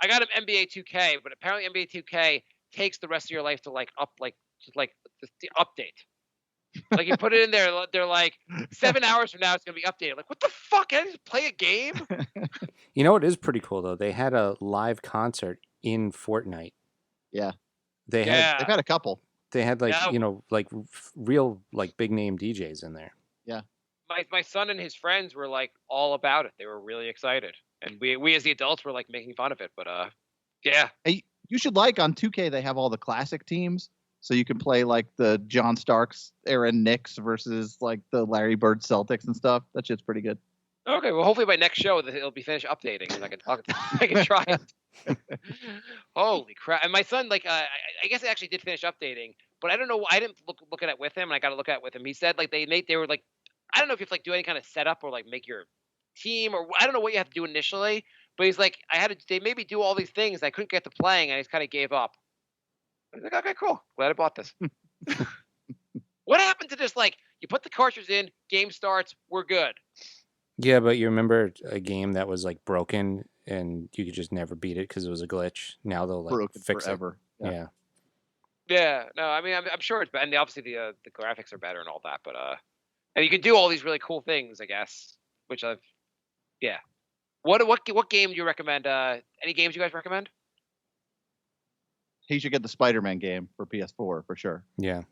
got him NBA 2K, but apparently NBA 2K takes the rest of your life to like the update. Like you put it in there, they're like 7 hours from now it's gonna be updated. Like what the fuck? Can I just play a game?
You know what is pretty cool though? They had a live concert in Fortnite.
Yeah.
They've
They've had a couple.
They had like
Yeah.
like real like big name DJs in there.
Yeah.
My son and his friends were like all about it. They were really excited, and we as the adults were like making fun of it. But yeah.
Hey, you should like on 2K they have all the classic teams, so you can play like the John Starks era Knicks versus like the Larry Bird Celtics and stuff. That shit's pretty good.
Okay, well, hopefully by next show it'll be finished updating, and I can talk. I can try it. Holy crap! And my son, like, I guess it actually did finish updating, but I don't know. I didn't look at it with him, and I got to look at it with him. He said like they were like, I don't know if you have to like do any kind of setup or like make your team or I don't know what you have to do initially, but he's like, they made me do all these things. I couldn't get to playing, and I just kind of gave up. I was like, okay, cool. Glad I bought this. What happened to just like you put the cartridge in, game starts, we're good.
Yeah, but you remember a game that was like broken and you could just never beat it because it was a glitch. Now they'll like
Broken
fix
forever.
it. Yeah.
Yeah, no, I mean, I'm sure it's better. And obviously the graphics are better and all that, but and you can do all these really cool things, I guess. Which yeah. What game do you recommend? Any games you guys recommend?
He should get the Spider-Man game for PS4 for sure.
Yeah.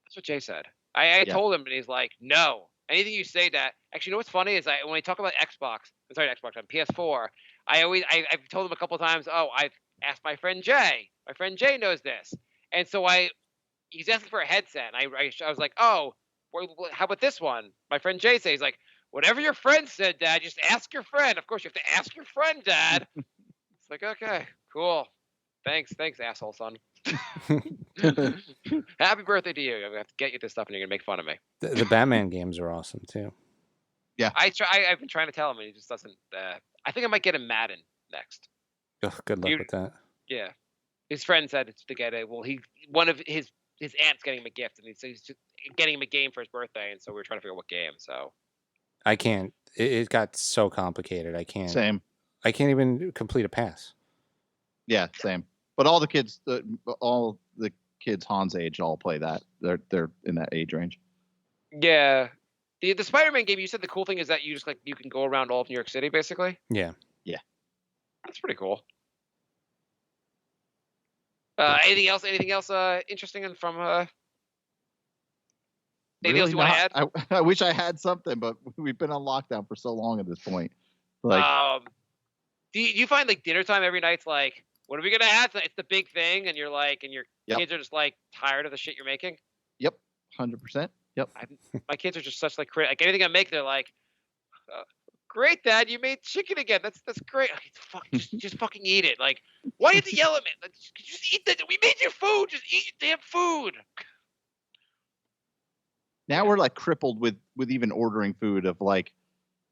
That's what Jay said. I told him, and he's like, no. Anything you say that. Actually, you know what's funny is when I talk about Xbox on PS4, I've told him a couple of times. Oh, I've asked my friend Jay. My friend Jay knows this, and so he's asking for a headset. And I was like, oh, how about this one? My friend Jay says, he's like, whatever your friend said, Dad, just ask your friend. Of course, you have to ask your friend, Dad. It's like, okay, cool. Thanks, asshole son. Happy birthday to you. I'm gonna have to get you this stuff, and you're gonna make fun of me.
The Batman games are awesome too.
I've been trying to tell him, and he just doesn't. I think I might get him Madden next.
Oh, good luck with that.
Yeah, his friend said to get it. Well, one of his aunt's getting him a gift, and he's just getting him a game for his birthday, and so we're trying to figure out what game. So
I can't. It got so complicated. I can't.
Same.
I can't even complete a pass.
Yeah, same. But all the kids Han's age all play that. They're in that age range.
Yeah. The Spider-Man game, you said the cool thing is that you just you can go around all of New York City, basically.
Yeah.
That's pretty cool. Anything else interesting and from anything else you want to add?
I wish I had something, but we've been on lockdown for so long at this point. Like,
do you find like dinner time every night's like, what are we gonna have? It's the big thing, and you're like, and your kids are just like tired of the shit you're making.
Yep, 100%. Yep.
My kids are just such like anything I make, they're like, great, Dad, you made chicken again. That's great. Just fucking eat it. Like, why do you have to yell at me? Like, just eat we made your food. Just eat your damn food.
Now we're like crippled with even ordering food of like,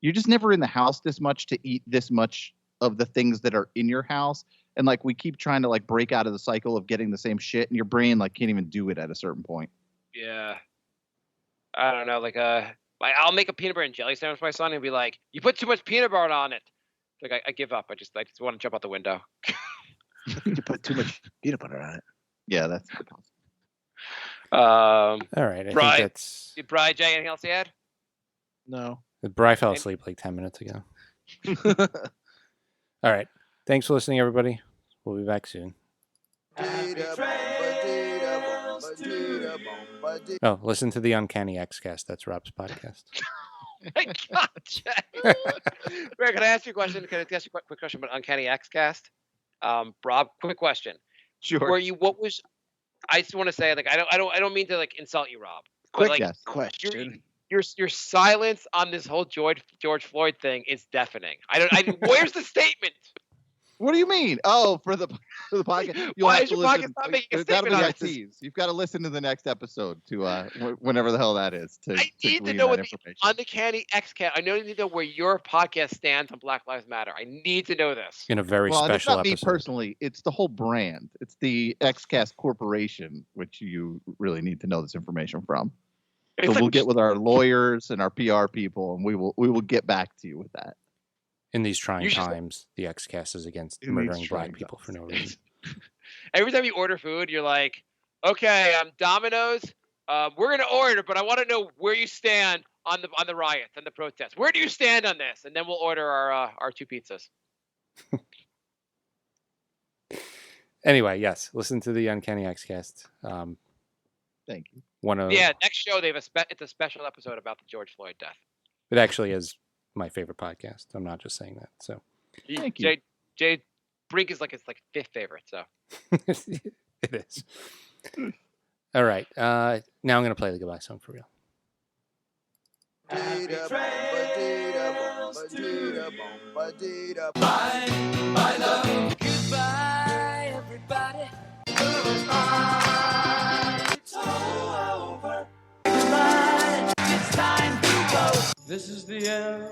you're just never in the house this much to eat this much of the things that are in your house. And like, we keep trying to like break out of the cycle of getting the same shit, and your brain like can't even do it at a certain point.
Yeah. I don't know. Like, I'll make a peanut butter and jelly sandwich for my son and be like, you put too much peanut butter on it. Like, I give up. I just want to jump out the window.
You put too much peanut butter on it.
Yeah, that's
all right. I think that's.
Bri, Jay, anything else to add?
No.
Bri fell asleep like 10 minutes ago. All right. Thanks for listening, everybody. We'll be back soon. Oh, listen to the Uncanny Xcast. That's Rob's podcast.
My God, Jay. Ray, can I ask you a question? Can I ask you a quick question about Uncanny Xcast? Rob, quick question.
Sure.
I just want to say, like, I don't mean to like insult you, Rob.
Quick
like,
question.
Your silence on this whole George Floyd thing is deafening. Where's the statement?
What do you mean? Oh, for the podcast.
Why is your podcast not making a statement on
it? You've got to listen to the next episode to whenever the hell that is.
I need to know what the Uncanny Xcast. I need to know where your podcast stands on Black Lives Matter. I need to know this.
In a very special
it's not
episode.
Me personally. It's the whole brand. It's the Xcast Corporation, which you really need to know this information from. So we'll get with our lawyers and our PR people, and we will get back to you with that.
In these trying times, the Xcast is against murdering black people for no reason.
Every time you order food, you're like, okay, Domino's, we're going to order, but I want to know where you stand on the riots and the protests. Where do you stand on this? And then we'll order our 2 pizzas.
Anyway, yes, listen to the Uncanny Xcast.
Thank you.
Next show, it's a special episode about the George Floyd death.
It actually is my favorite podcast. I'm not just saying that. So
thank you.
Jay Brink is like his 5th favorite. So
it is. All right. Now I'm going to play the goodbye song for real.
Bye, love. Goodbye, everybody. Goodbye. It's all over. Goodbye. It's time to go. This is the end.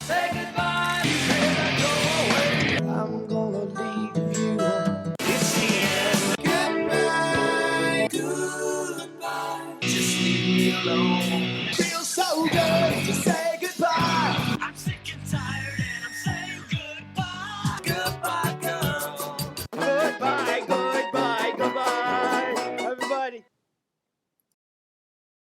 Say goodbye. You cannot go away. I'm gonna leave you. It's the end. Goodbye. Goodbye. Just leave me alone.